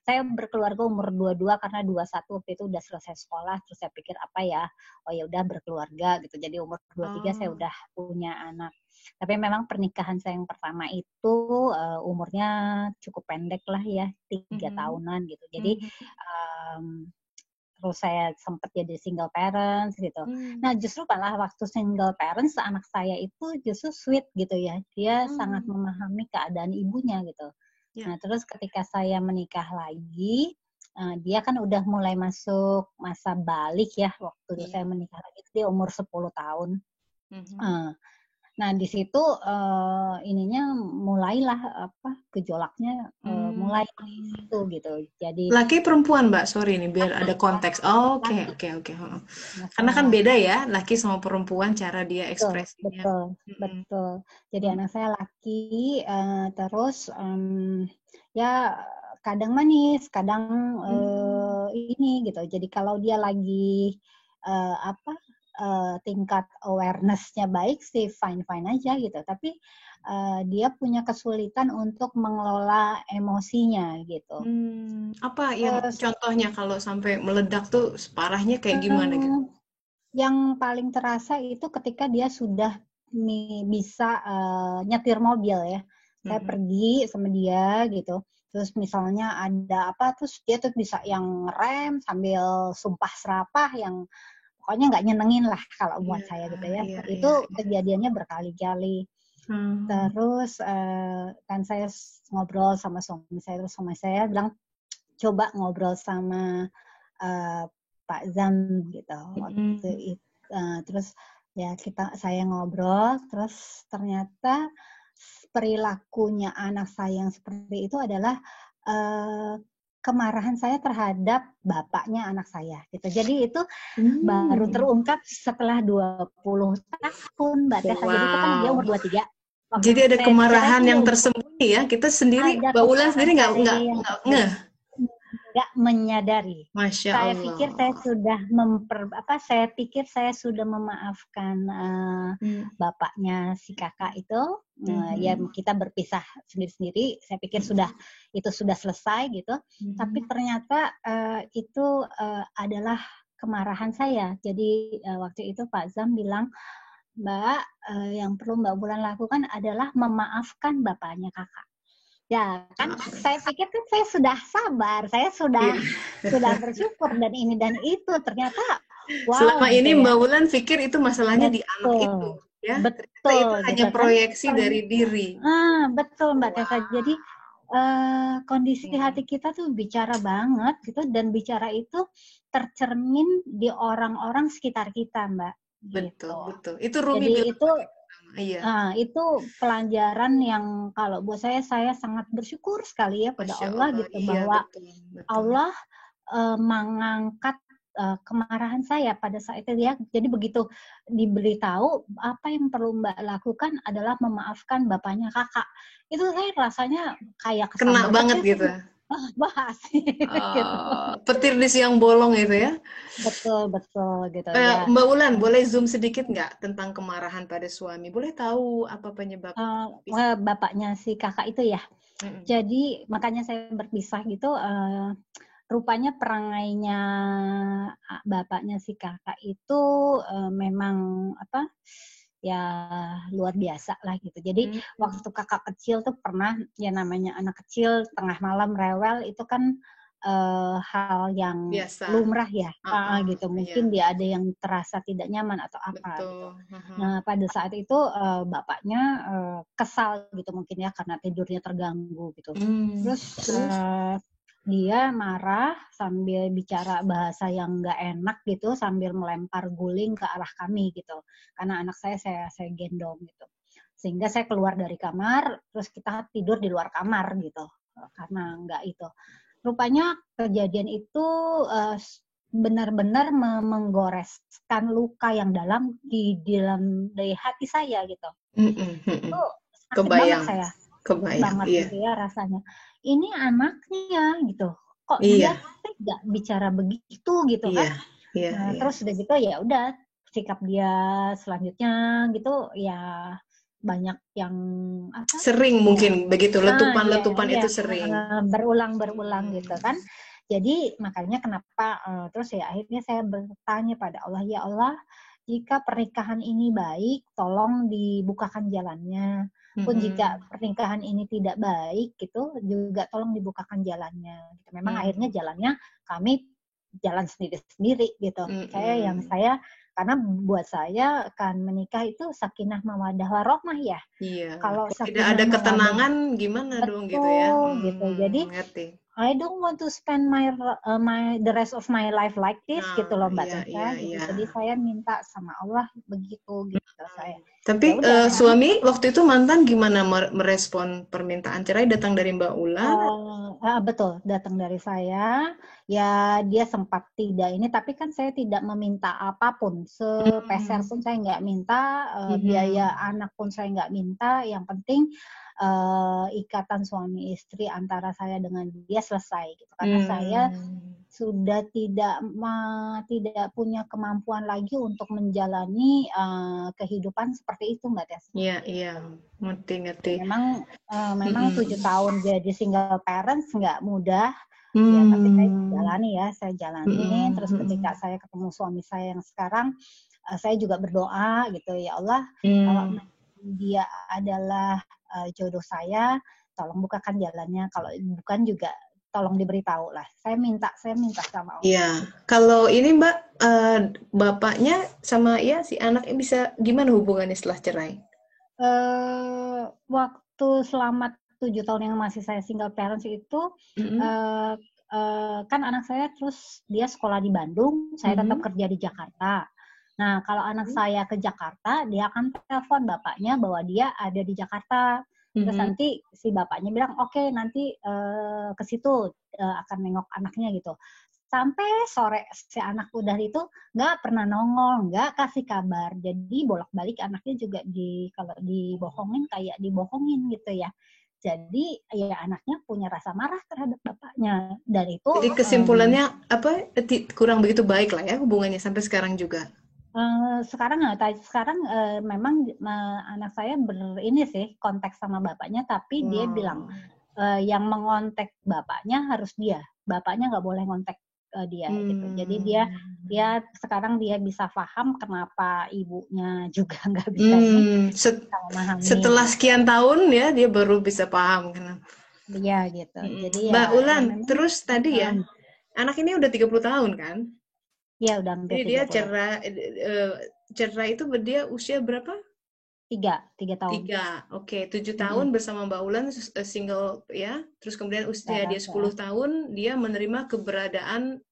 Saya berkeluarga umur 22 karena 21 waktu itu udah selesai sekolah, terus saya pikir apa ya? Oh ya udah berkeluarga gitu. Jadi umur 23 saya udah punya anak. Tapi memang pernikahan saya yang pertama itu umurnya cukup pendek lah ya, 3 tahunan gitu. Jadi terus saya sempat jadi single parents gitu. Nah justru malah waktu single parents anak saya itu justru sweet gitu ya. Dia sangat memahami keadaan ibunya gitu. Nah terus ketika saya menikah lagi, dia kan udah mulai masuk masa balik ya waktu saya menikah lagi. Dia umur 10 tahun. Nah di situ ininya mulailah gejolaknya mulai di situ gitu. Jadi laki perempuan, Mbak, sorry nih biar ada konteks. Oke. Karena kan beda ya laki sama perempuan cara dia ekspresinya. Betul. Jadi anak saya laki, terus ya kadang manis, kadang ini gitu. Jadi kalau dia lagi tingkat awareness-nya baik sih fine-fine aja gitu. Tapi dia punya kesulitan untuk mengelola emosinya gitu. Apa yang contohnya kalau sampai meledak tuh separahnya kayak gimana gitu? Yang paling terasa itu ketika dia sudah bisa nyetir mobil ya. Saya pergi sama dia gitu. Terus misalnya ada apa, terus dia tuh bisa yang rem sambil sumpah serapah yang pokoknya nggak nyenengin lah kalau buat saya gitu ya. Itu kejadiannya berkali-kali. Terus kan saya ngobrol sama suami saya, terus suami saya bilang coba ngobrol sama Pak Zam gitu. Waktu itu, terus ya saya ngobrol, terus ternyata perilakunya anak saya yang seperti itu adalah kemarahan saya terhadap bapaknya anak saya gitu. Jadi itu baru terungkap setelah 20 tahun, Mbak Tessa. Jadi itu kan dia umur 23. Jadi ada kemarahan yang tersembunyi ya. Kita sendiri, Mbak Wulan sendiri nggak menyadari. Masya saya Allah. pikir saya sudah memaafkan bapaknya si kakak itu. Ya kita berpisah sendiri-sendiri. Saya pikir itu sudah selesai gitu. Tapi ternyata itu adalah kemarahan saya. Jadi waktu itu Pak Zam bilang, Mbak, yang perlu Mbak Wulan lakukan adalah memaafkan bapaknya kakak. Ya kan, saya pikir kan saya sudah sabar, saya sudah bersyukur dan ini dan itu, ternyata wow. Selama ini Mbak Wulan pikir itu masalahnya di anak itu, ya. Betul. Itu hanya proyeksi dari diri. Betul Mbak Tessa. Jadi kondisi hati kita tuh bicara banget gitu, dan bicara itu tercermin di orang-orang sekitar kita, Mbak. Betul. Itu Rumi bilang. Jadi itu pelajaran yang kalau buat saya sangat bersyukur sekali ya pada Allah gitu, bahwa betul. Allah mengangkat kemarahan saya pada saat itu ya. Jadi begitu diberitahu apa yang perlu Mbak lakukan adalah memaafkan bapaknya kakak. Itu saya rasanya kayak Kena kesambar banget petir gitu. bahas gitu. Petir di siang bolong itu ya. Betul betul gitu ya. Mbak Ulan, boleh zoom sedikit nggak tentang kemarahan pada suami? Boleh tahu apa penyebab? Bapaknya si kakak itu ya. Mm-mm. Jadi makanya saya berpisah gitu. Rupanya perangainya bapaknya si kakak itu memang apa ya luar biasa lah gitu. Jadi waktu kakak kecil tuh pernah ya namanya anak kecil tengah malam rewel itu kan hal yang Biasa. lumrah ya gitu. Mungkin Iya. dia ada yang terasa tidak nyaman atau apa Betul. gitu. Nah pada saat itu bapaknya kesal gitu mungkin ya karena tidurnya terganggu gitu. Terus dia marah sambil bicara bahasa yang nggak enak gitu, sambil melempar guling ke arah kami gitu. Karena anak saya gendong gitu. Sehingga saya keluar dari kamar, terus kita tidur di luar kamar gitu. Karena nggak itu. Rupanya kejadian itu benar-benar menggoreskan luka yang dalam di dalam dari hati saya gitu. Itu sakit banget Kebayang. saya. Kebayang, Banget iya. gitu ya rasanya. Ini anaknya gitu. Kok dia Iya. tidak bicara begitu gitu kan? Iya. Iya. Nah, Iya. terus udah gitu ya udah sikap dia selanjutnya gitu ya banyak yang apa? Sering Ya, mungkin begitu letupan-letupan iya, itu sering. berulang gitu kan. Jadi makanya kenapa terus ya akhirnya saya bertanya pada Allah, ya Allah, jika pernikahan ini baik, tolong dibukakan jalannya. Pun jika pernikahan ini tidak baik gitu, juga tolong dibukakan jalannya. Gitu. Memang akhirnya jalannya kami jalan sendiri-sendiri gitu. Saya karena buat saya kan menikah itu sakinah mawaddah warahmah ya. Iya. Kalau Tidak sakinah ada mawaddah ketenangan gimana dong gitu ya. betul gitu. Jadi Ngerti. I don't want to spend the rest of my life like this gitu loh Mbak Iya, iya, Tessa gitu. iya. Jadi saya minta sama Allah begitu gitu saya. Ya Tapi udah kami suami waktu itu mantan gimana merespon permintaan cerai datang dari Mbak Ulan? betul datang dari saya. Ya dia sempat tidak ini tapi kan saya tidak meminta apapun. Sepeser pun saya nggak minta, biaya anak pun saya nggak minta. Yang penting ikatan suami istri antara saya dengan dia selesai gitu. Karena saya sudah tidak punya kemampuan lagi untuk menjalani kehidupan seperti itu Mbak Tessa. Iya, iya, ngerti. Memang 7 tahun jadi single parents nggak mudah. Ya, tapi saya jalani. Terus ketika saya ketemu suami saya yang sekarang, saya juga berdoa gitu, ya Allah, kalau dia adalah jodoh saya, tolong bukakan jalannya. Kalau bukan juga tolong diberitahu lah. Saya minta sama Allah. Iya, kalau ini Mbak, bapaknya sama ya si anaknya bisa gimana hubungannya setelah cerai? Waktu selama 7 tahun yang masih saya single parents itu, kan anak saya terus dia sekolah di Bandung, saya tetap kerja di Jakarta. Nah, kalau anak saya ke Jakarta, dia akan telepon bapaknya bahwa dia ada di Jakarta. Terus nanti si bapaknya bilang, oke, nanti ke situ akan nengok anaknya gitu. Sampai sore si anak udah itu nggak pernah nongol, nggak kasih kabar. Jadi bolak-balik anaknya juga kalau dibohongin kayak dibohongin gitu ya. Jadi ya anaknya punya rasa marah terhadap bapaknya. Dan itu Jadi kesimpulannya apa? Kurang begitu baik lah ya hubungannya sampai sekarang juga. Sekarang memang anak saya ini sih konteks sama bapaknya, tapi dia bilang yang mengontek bapaknya harus dia, bapaknya nggak boleh ngontek dia gitu. Jadi dia sekarang dia bisa paham kenapa ibunya juga nggak bisa memahami. Setelah sekian tahun ya dia baru bisa paham kan. Iya gitu. Jadi Mbak ya, Ulan, memang, terus tadi ya anak ini udah 30 tahun kan? Iya udah hampir 30. Jadi dia cerai itu dia usia berapa? 3 tahun. 3, oke. 7 tahun bersama Mbak Ulan single ya. Terus kemudian usia dia 10 tahun, dia menerima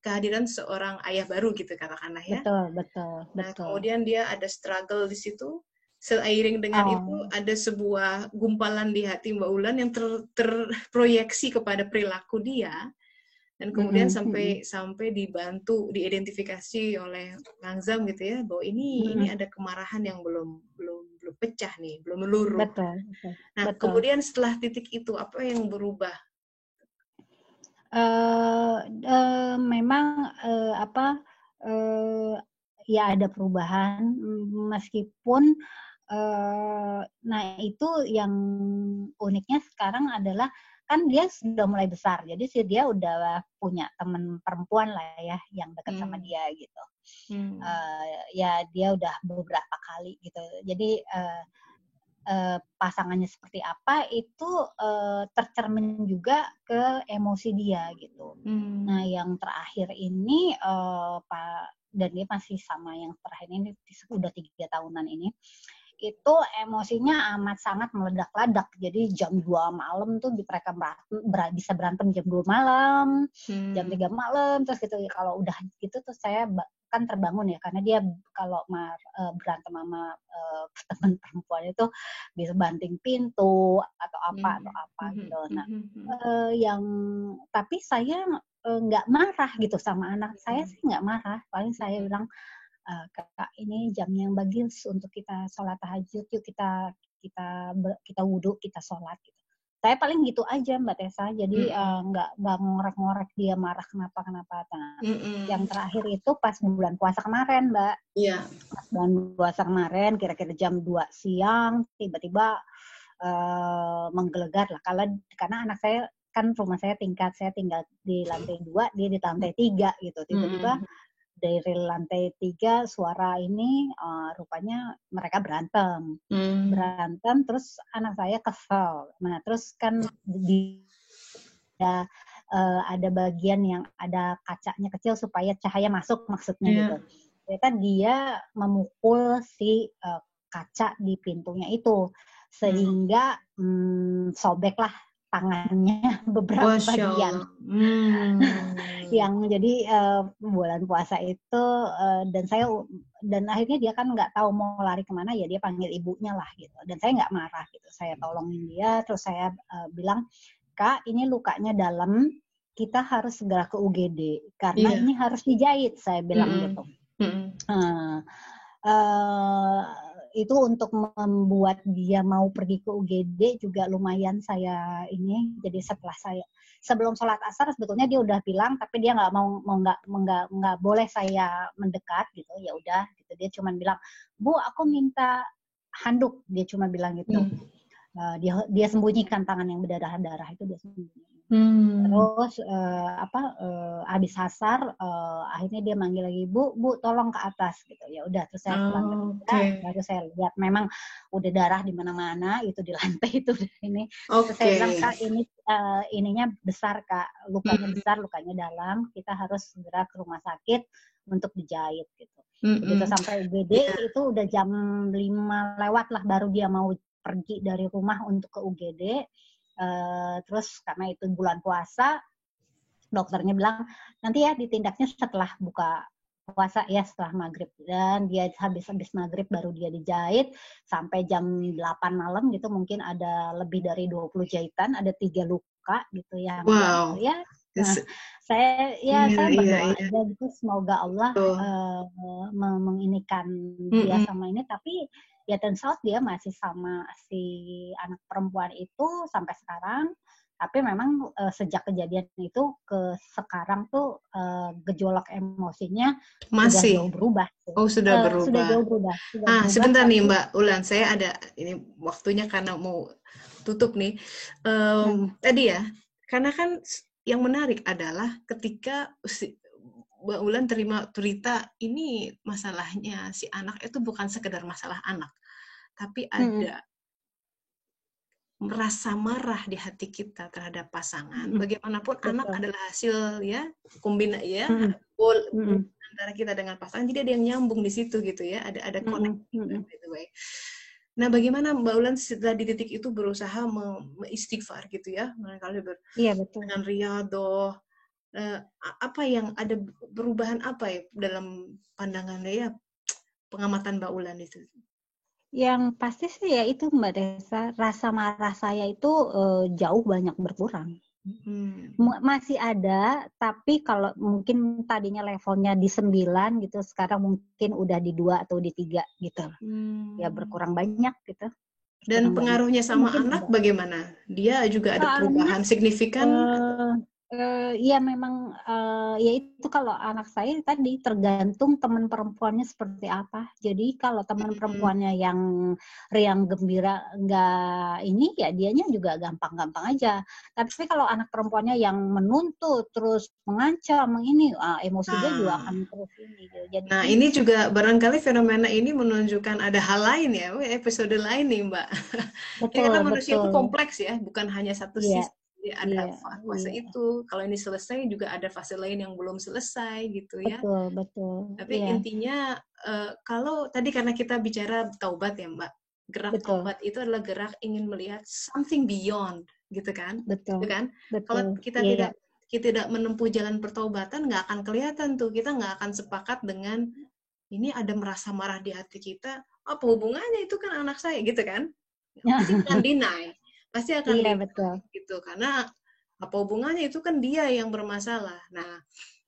kehadiran seorang ayah baru gitu katakanlah ya. Betul. Nah, kemudian dia ada struggle di situ. Seiring dengan itu ada sebuah gumpalan di hati Mbak Ulan yang terproyeksi kepada perilaku dia. Dan kemudian sampai dibantu, diidentifikasi oleh Kang Zam gitu ya, bahwa ini ada kemarahan yang belum pecah nih, belum meluruh. Betul. Nah, kemudian setelah titik itu apa yang berubah? Memang ya ada perubahan meskipun nah itu yang uniknya sekarang adalah kan dia sudah mulai besar, jadi dia udah punya teman perempuan lah ya yang dekat sama dia gitu. Ya dia udah beberapa kali gitu. Jadi pasangannya seperti apa itu tercermin juga ke emosi dia gitu. Nah yang terakhir ini dan dia masih sama yang terakhir ini udah 3 tahunan ini, itu emosinya amat sangat meledak-ledak. Jadi jam 2 malam tuh mereka bisa berantem jam 2 malam, jam 3 malam, terus gitu. Kalau udah gitu tuh saya kan terbangun ya, karena dia kalau berantem sama teman perempuan itu bisa banting pintu atau apa gitu. Nah, tapi saya nggak marah gitu sama anak saya sih, nggak marah. Paling saya bilang, Kak, ini jam yang bagus untuk kita sholat tahajud, yuk kita wudhu, kita sholat gitu. Saya paling gitu aja Mbak Tessa, jadi nggak ngorek-ngorek dia marah kenapa. Nah, yang terakhir itu pas bulan puasa kemarin Mbak. Iya. Pas bulan puasa kemarin, kira-kira jam 2 siang, tiba-tiba menggelegar lah. Karena anak saya kan rumah saya tinggal di lantai 2, dia di lantai 3 gitu. Tiba-tiba dari lantai 3 suara ini rupanya mereka berantem. Terus anak saya kesel. Nah terus kan ada bagian yang ada kacanya kecil supaya cahaya masuk maksudnya gitu. Ternyata dia memukul si kaca di pintunya itu sehingga sobeklah tangannya beberapa bagian. Yang jadi bulan puasa itu dan akhirnya dia kan nggak tahu mau lari kemana, ya dia panggil ibunya lah gitu. Dan saya nggak marah gitu, saya tolongin dia, terus saya bilang, Kak, ini lukanya dalam, kita harus segera ke UGD karena ini harus dijahit, saya bilang gitu. Itu untuk membuat dia mau pergi ke UGD juga lumayan saya ini. Jadi sebelum sholat asar sebetulnya dia udah bilang, tapi dia nggak boleh saya mendekat gitu. Ya udah gitu, dia cuma bilang, Bu, aku minta handuk, dia cuma bilang gitu. Dia sembunyikan tangan yang berdarah-darah itu, dia sembunyikan. Terus habis asar akhirnya dia manggil lagi, Bu tolong ke atas gitu. Ya udah, terus saya ke lantai 3, baru saya lihat memang udah darah di mana-mana itu di lantai itu ini. Terus saya bilang, Kak, ininya besar Kak, lukanya besar, lukanya dalam, kita harus segera ke rumah sakit untuk dijahit gitu. Begitu sampai UGD itu udah jam 5 lewat lah, baru dia mau pergi dari rumah untuk ke UGD. Terus karena itu bulan puasa, dokternya bilang nanti ya ditindaknya setelah buka puasa ya, setelah maghrib. Dan dia habis maghrib baru dia dijahit sampai jam 8 malam gitu, mungkin ada lebih dari 20 jahitan, ada 3 luka gitu yang ya. Nah, saya berdoa aja gitu, semoga Allah menginikan dia sama ini. Tapi ya turns out dia masih sama si anak perempuan itu sampai sekarang. Tapi memang sejak kejadian itu ke sekarang tuh gejolak emosinya masih sudah jauh berubah. Sudah berubah. Sudah jauh berubah. Sebentar nih Mbak Ulan, saya ada ini waktunya karena mau tutup nih. Tadi ya, karena kan yang menarik adalah ketika Mbak Ulan terima berita ini, masalahnya si anak itu bukan sekedar masalah anak, tapi ada merasa marah di hati kita terhadap pasangan. Bagaimanapun anak adalah hasil ya kombinasi ya antara kita dengan pasangan. Jadi ada yang nyambung di situ gitu ya. Ada connect by the way. Nah, bagaimana Mbak Ulan setelah di titik itu berusaha istighfar gitu ya? Iya betul. Dengan riyadhah, apa yang ada perubahan apa ya dalam pandangannya ya, pengamatan Mbak Ulan itu? Yang pasti sih ya itu Mbak Desa, rasa marah saya itu jauh banyak berkurang. Masih ada, tapi kalau mungkin tadinya levelnya di 9 gitu, sekarang mungkin udah di 2 atau di 3 gitu. Ya berkurang banyak gitu. Dan pengaruhnya sama anak bagaimana? Dia juga ada perubahan signifikan? Ya memang ya itu kalau anak saya tadi tergantung teman perempuannya seperti apa. Jadi kalau teman perempuannya yang riang gembira nggak ini ya dianya juga gampang-gampang aja. Tapi kalau anak perempuannya yang menuntut terus mengancam ini emosi dia juga akan terus ini. Jadi, nah ini juga barangkali fenomena ini menunjukkan ada hal lain ya, episode lain nih Mbak. Betul, Karena manusia itu betul. kompleks ya, bukan hanya satu sisi. Ada fase iya. itu, kalau ini selesai juga ada fase lain yang belum selesai gitu ya. Betul, betul. Tapi intinya kalau tadi karena kita bicara taubat ya Mbak, gerak taubat itu adalah gerak ingin melihat something beyond gitu kan. Betul. Gitu kan? Betul. Kalau kita tidak menempuh jalan pertaubatan, nggak akan kelihatan tuh, kita nggak akan sepakat dengan ini ada merasa marah di hati kita, apa hubungannya itu kan anak saya gitu kan. Pasti akan deny, pasti akan deny gitu, karena apa hubungannya itu kan dia yang bermasalah. Nah,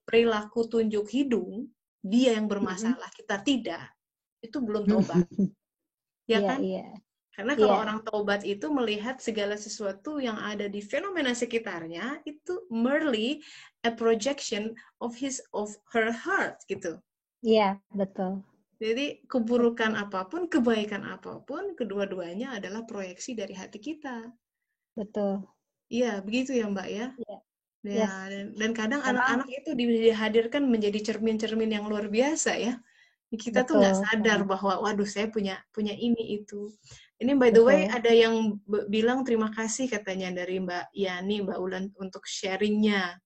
perilaku tunjuk hidung, dia yang bermasalah, kita tidak, itu belum taubat. Ya kan? Karena kalau orang taubat itu melihat segala sesuatu yang ada di fenomena sekitarnya itu merely a projection of his of her heart gitu. Iya, betul. Jadi keburukan apapun, kebaikan apapun, kedua-duanya adalah proyeksi dari hati kita. Betul. Iya, begitu ya Mbak ya. Iya. Dan kadang anak-anak itu dihadirkan menjadi cermin-cermin yang luar biasa ya. Kita tuh nggak sadar bahwa waduh saya punya ini itu. Ini by the way ada yang bilang terima kasih katanya dari Mbak Yani, Mbak Ulan untuk sharingnya.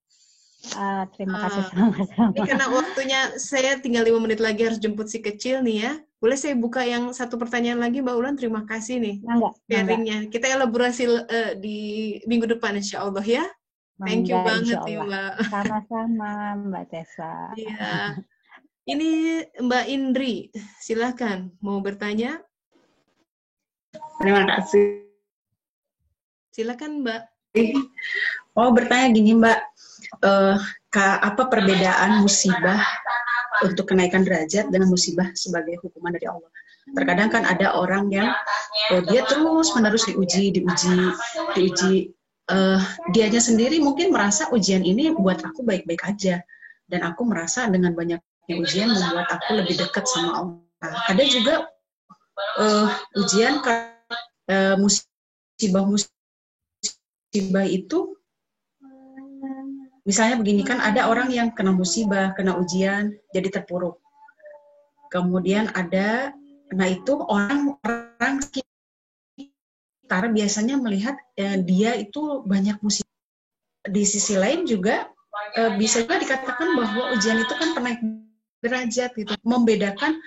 Terima kasih sama-sama. Ini karena waktunya saya tinggal 5 menit lagi harus jemput si kecil nih ya. Boleh saya buka yang satu pertanyaan lagi Mbak Ulan? Terima kasih nih sharingnya. Kita elaborasi di minggu depan insya Allah ya. Thank you banget nih Mbak. Sama-sama Mbak Tessa. Iya. Ini Mbak Indri, silakan mau bertanya. Terima kasih. Silakan Mbak. Mau bertanya gini Mbak, apa perbedaan musibah untuk kenaikan derajat dengan musibah sebagai hukuman dari Allah? Terkadang kan ada orang yang dia terus menerus diuji. Dianya sendiri mungkin merasa ujian ini buat aku baik-baik aja, dan aku merasa dengan banyaknya ujian membuat aku lebih dekat sama Allah. Ada juga ujian musibah itu, misalnya begini kan, ada orang yang kena musibah, kena ujian, jadi terpuruk. Kemudian ada, nah itu orang sekitar biasanya melihat dia itu banyak musibah. Di sisi lain juga bisa juga dikatakan bahwa ujian itu kan penaik derajat gitu. Membedakan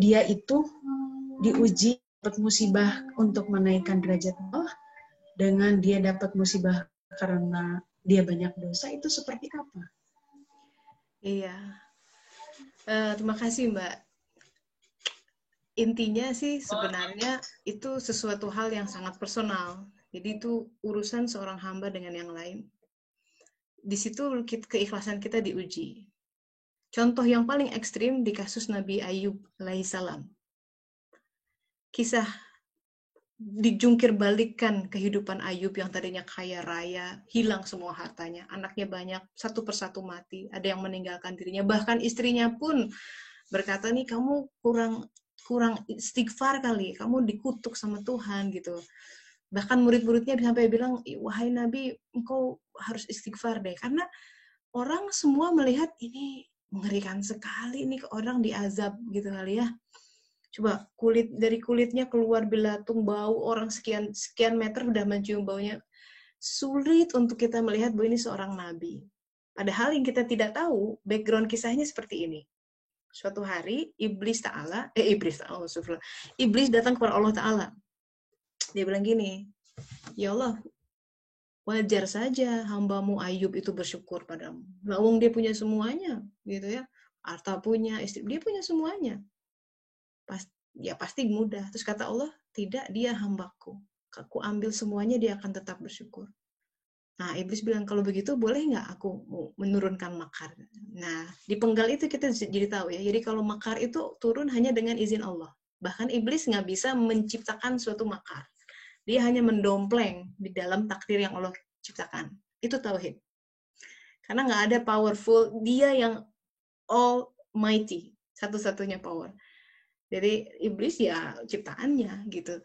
dia itu diuji dapat musibah untuk menaikkan derajat Allah dengan dia dapat musibah karena dia banyak dosa, itu seperti apa? Iya, terima kasih Mbak. Intinya sih sebenarnya itu sesuatu hal yang sangat personal. Jadi itu urusan seorang hamba dengan yang lain. Di situ keikhlasan kita diuji. Contoh yang paling ekstrim di kasus Nabi Ayub alaihissalam. Kisah dijungkir balikan kehidupan Ayub yang tadinya kaya raya, hilang semua hartanya, anaknya banyak, satu persatu mati, ada yang meninggalkan dirinya, bahkan istrinya pun berkata nih kamu kurang istighfar kali, kamu dikutuk sama Tuhan gitu. Bahkan murid-muridnya sampai bilang, wahai Nabi, engkau harus istighfar deh, karena orang semua melihat ini mengerikan sekali, ini orang diazab gitu kali ya. Coba dari kulitnya keluar belatung, bau orang sekian meter udah mencium baunya. Sulit untuk kita melihat bahwa ini seorang nabi. Padahal yang kita tidak tahu background kisahnya seperti ini. Suatu hari iblis datang kepada Allah Ta'ala. Dia bilang gini, ya Allah, wajar saja hambamu Ayub itu bersyukur padamu. Lawang dia punya semuanya, gitu ya. Harta punya, istri dia punya semuanya. Pasti mudah. Terus kata Allah, tidak, dia hambaku. Aku ambil semuanya, dia akan tetap bersyukur. Nah, iblis bilang, kalau begitu boleh nggak aku menurunkan makar? Nah, di penggal itu kita jadi tahu ya. Jadi kalau makar itu turun hanya dengan izin Allah. Bahkan iblis nggak bisa menciptakan suatu makar. Dia hanya mendompleng di dalam takdir yang Allah ciptakan. Itu tauhid. Karena nggak ada powerful, dia yang almighty, satu-satunya power. Jadi iblis ya ciptaannya gitu.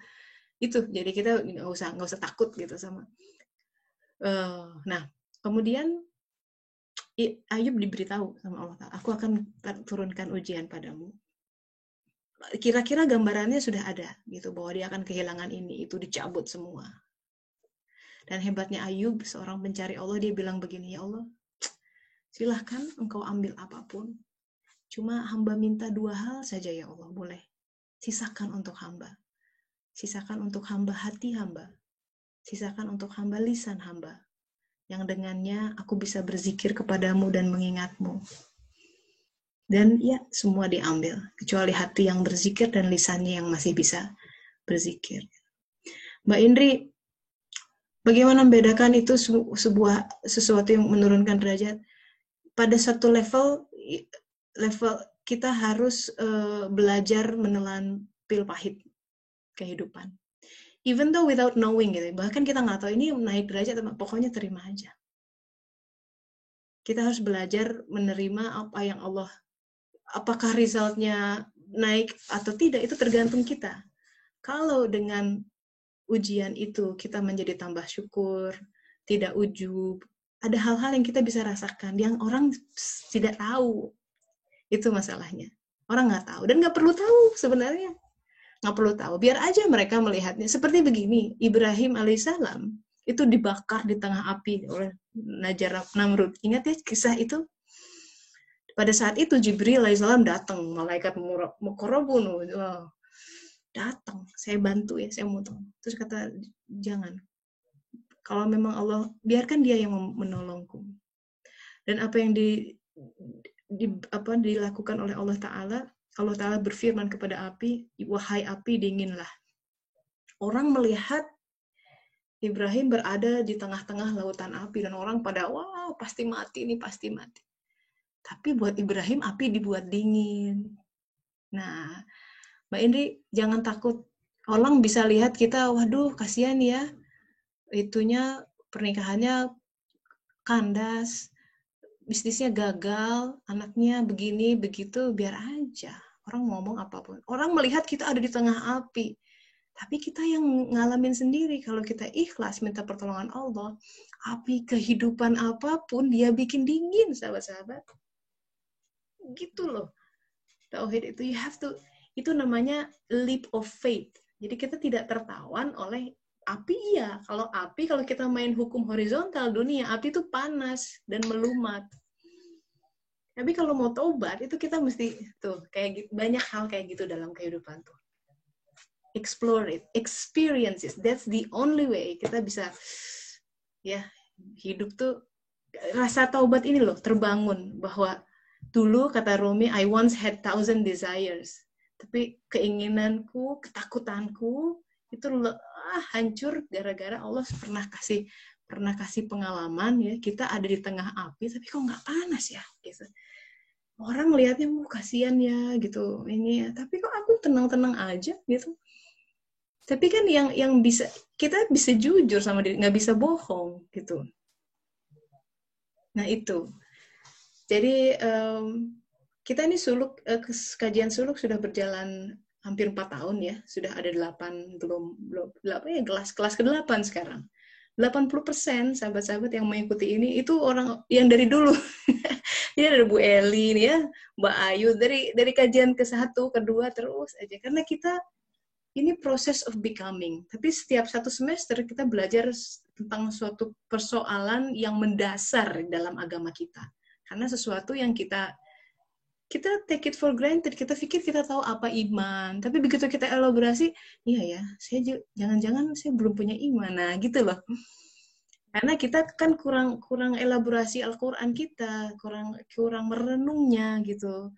Itu, jadi kita nggak usah takut gitu sama. Nah, kemudian Ayub diberitahu sama Allah Ta'ala, aku akan turunkan ujian padamu. Kira-kira gambarannya sudah ada, gitu, bahwa dia akan kehilangan ini, itu dicabut semua. Dan hebatnya Ayub, seorang pencari Allah, dia bilang begini, ya Allah, silahkan engkau ambil apapun. Cuma hamba minta 2 hal saja ya Allah, boleh. Sisakan untuk hamba. Sisakan untuk hamba hati hamba. Sisakan untuk hamba lisan hamba. Yang dengannya aku bisa berzikir kepadamu dan mengingatmu. Dan ya, semua diambil. Kecuali hati yang berzikir dan lisannya yang masih bisa berzikir. Mbak Indri, bagaimana membedakan itu sesuatu yang menurunkan derajat? Pada satu level kita harus belajar menelan pil pahit kehidupan. Even though without knowing gitu. Bahkan kita nggak tahu ini naik derajat, pokoknya terima aja. Kita harus belajar menerima apa yang Allah, apakah resultnya naik atau tidak, itu tergantung kita. Kalau dengan ujian itu kita menjadi tambah syukur, tidak ujub, ada hal-hal yang kita bisa rasakan yang orang tidak tahu. Itu masalahnya. Orang nggak tahu dan nggak perlu tahu sebenarnya. Nggak perlu tahu. Biar aja mereka melihatnya. Seperti begini, Ibrahim alaihissalam itu dibakar di tengah api oleh Najar Namrud. Ingat ya kisah itu? Pada saat itu Jibril alaihissalam datang, malaikat muqarrabun, datang, saya bantu ya, saya mau tolong. Terus kata, jangan. Kalau memang Allah, biarkan dia yang menolongku. Dan apa yang dilakukan oleh Allah Ta'ala berfirman kepada api, wahai api dinginlah. Orang melihat Ibrahim berada di tengah-tengah lautan api dan orang pada, wah pasti mati nih, pasti mati. Tapi buat Ibrahim api dibuat dingin. Nah, Mbak Indri jangan takut. Orang bisa lihat kita, waduh kasihan ya, itunya pernikahannya kandas, bisnisnya gagal, anaknya begini, begitu, biar aja. Orang ngomong apapun. Orang melihat kita ada di tengah api. Tapi kita yang ngalamin sendiri. Kalau kita ikhlas minta pertolongan Allah, api kehidupan apapun, dia bikin dingin, sahabat-sahabat. Gitu loh. Tauhid itu, itu namanya leap of faith. Jadi kita tidak tertawan oleh api, iya. Kalau kita main hukum horizontal dunia, api itu panas dan melumat. Tapi kalau mau taubat itu kita mesti tuh kayak gitu, banyak hal kayak gitu dalam kehidupan tuh. Explore it, experience it. That's the only way kita bisa ya hidup tuh, rasa taubat ini loh terbangun, bahwa dulu kata Rumi, I once had 1,000 desires. Tapi keinginanku, ketakutanku itu hancur gara-gara Allah pernah kasih pengalaman ya, kita ada di tengah api tapi kok nggak panas ya gitu. Orang melihatnya kasihan ya gitu ini ya, tapi kok aku tenang-tenang aja gitu. Tapi kan yang bisa, kita bisa jujur sama diri, nggak bisa bohong gitu. Nah itu. Jadi kita ini kajian suluk sudah berjalan hampir 4 tahun ya, sudah ada 8 kelas ke-8 sekarang. 80% sahabat-sahabat yang mengikuti ini itu orang yang dari dulu. Ini ada Bu Eli nih ya, Mbak Ayu dari kajian ke-1, ke-2 terus aja, karena kita ini proses of becoming. Tapi setiap 1 semester kita belajar tentang suatu persoalan yang mendasar dalam agama kita. Karena sesuatu yang kita take it for granted, kita pikir kita tahu apa iman, tapi begitu kita elaborasi, iya ya, jangan-jangan saya belum punya iman, nah gitu loh. Karena kita kan kurang elaborasi Al-Quran kita, kurang merenungnya gitu.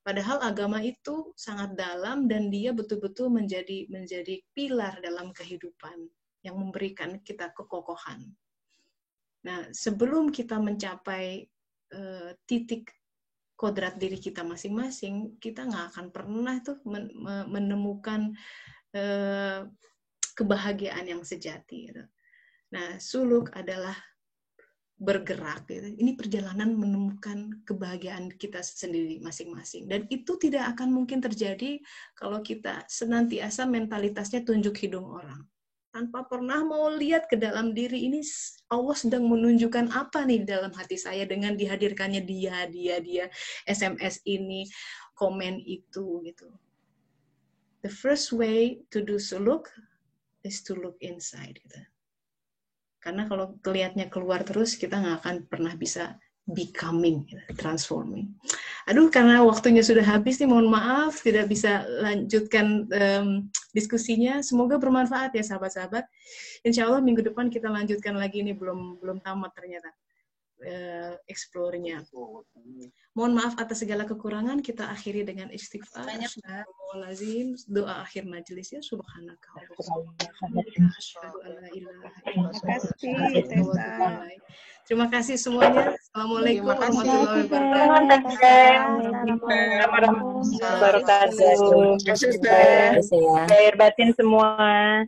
Padahal agama itu sangat dalam dan dia betul-betul menjadi pilar dalam kehidupan yang memberikan kita kekokohan. Nah, sebelum kita mencapai titik kodrat diri kita masing-masing, kita nggak akan pernah tuh menemukan kebahagiaan yang sejati. Gitu. Nah, suluk adalah bergerak. Gitu. Ini perjalanan menemukan kebahagiaan kita sendiri masing-masing. Dan itu tidak akan mungkin terjadi kalau kita senantiasa mentalitasnya tunjuk hidung orang. Tanpa pernah mau lihat ke dalam diri ini, Allah sedang menunjukkan apa nih dalam hati saya dengan dihadirkannya dia, SMS ini, komen itu, gitu. The first way to do suluk is to look inside, gitu. Karena kalau kelihatnya keluar terus, kita nggak akan pernah bisa becoming, transforming. Aduh, karena waktunya sudah habis nih, mohon maaf, tidak bisa lanjutkan diskusinya. Semoga bermanfaat ya sahabat-sahabat. Insya Allah minggu depan kita lanjutkan lagi, ini belum tamat ternyata explore-nya. Mohon maaf atas segala kekurangan, kita akhiri dengan istighfar. Astagfirullahaladzim. Doa akhir majelis ya, subhanaka. Terima kasih semuanya. Assalamualaikum warahmatullahi wabarakatuh. Lahir batin semua.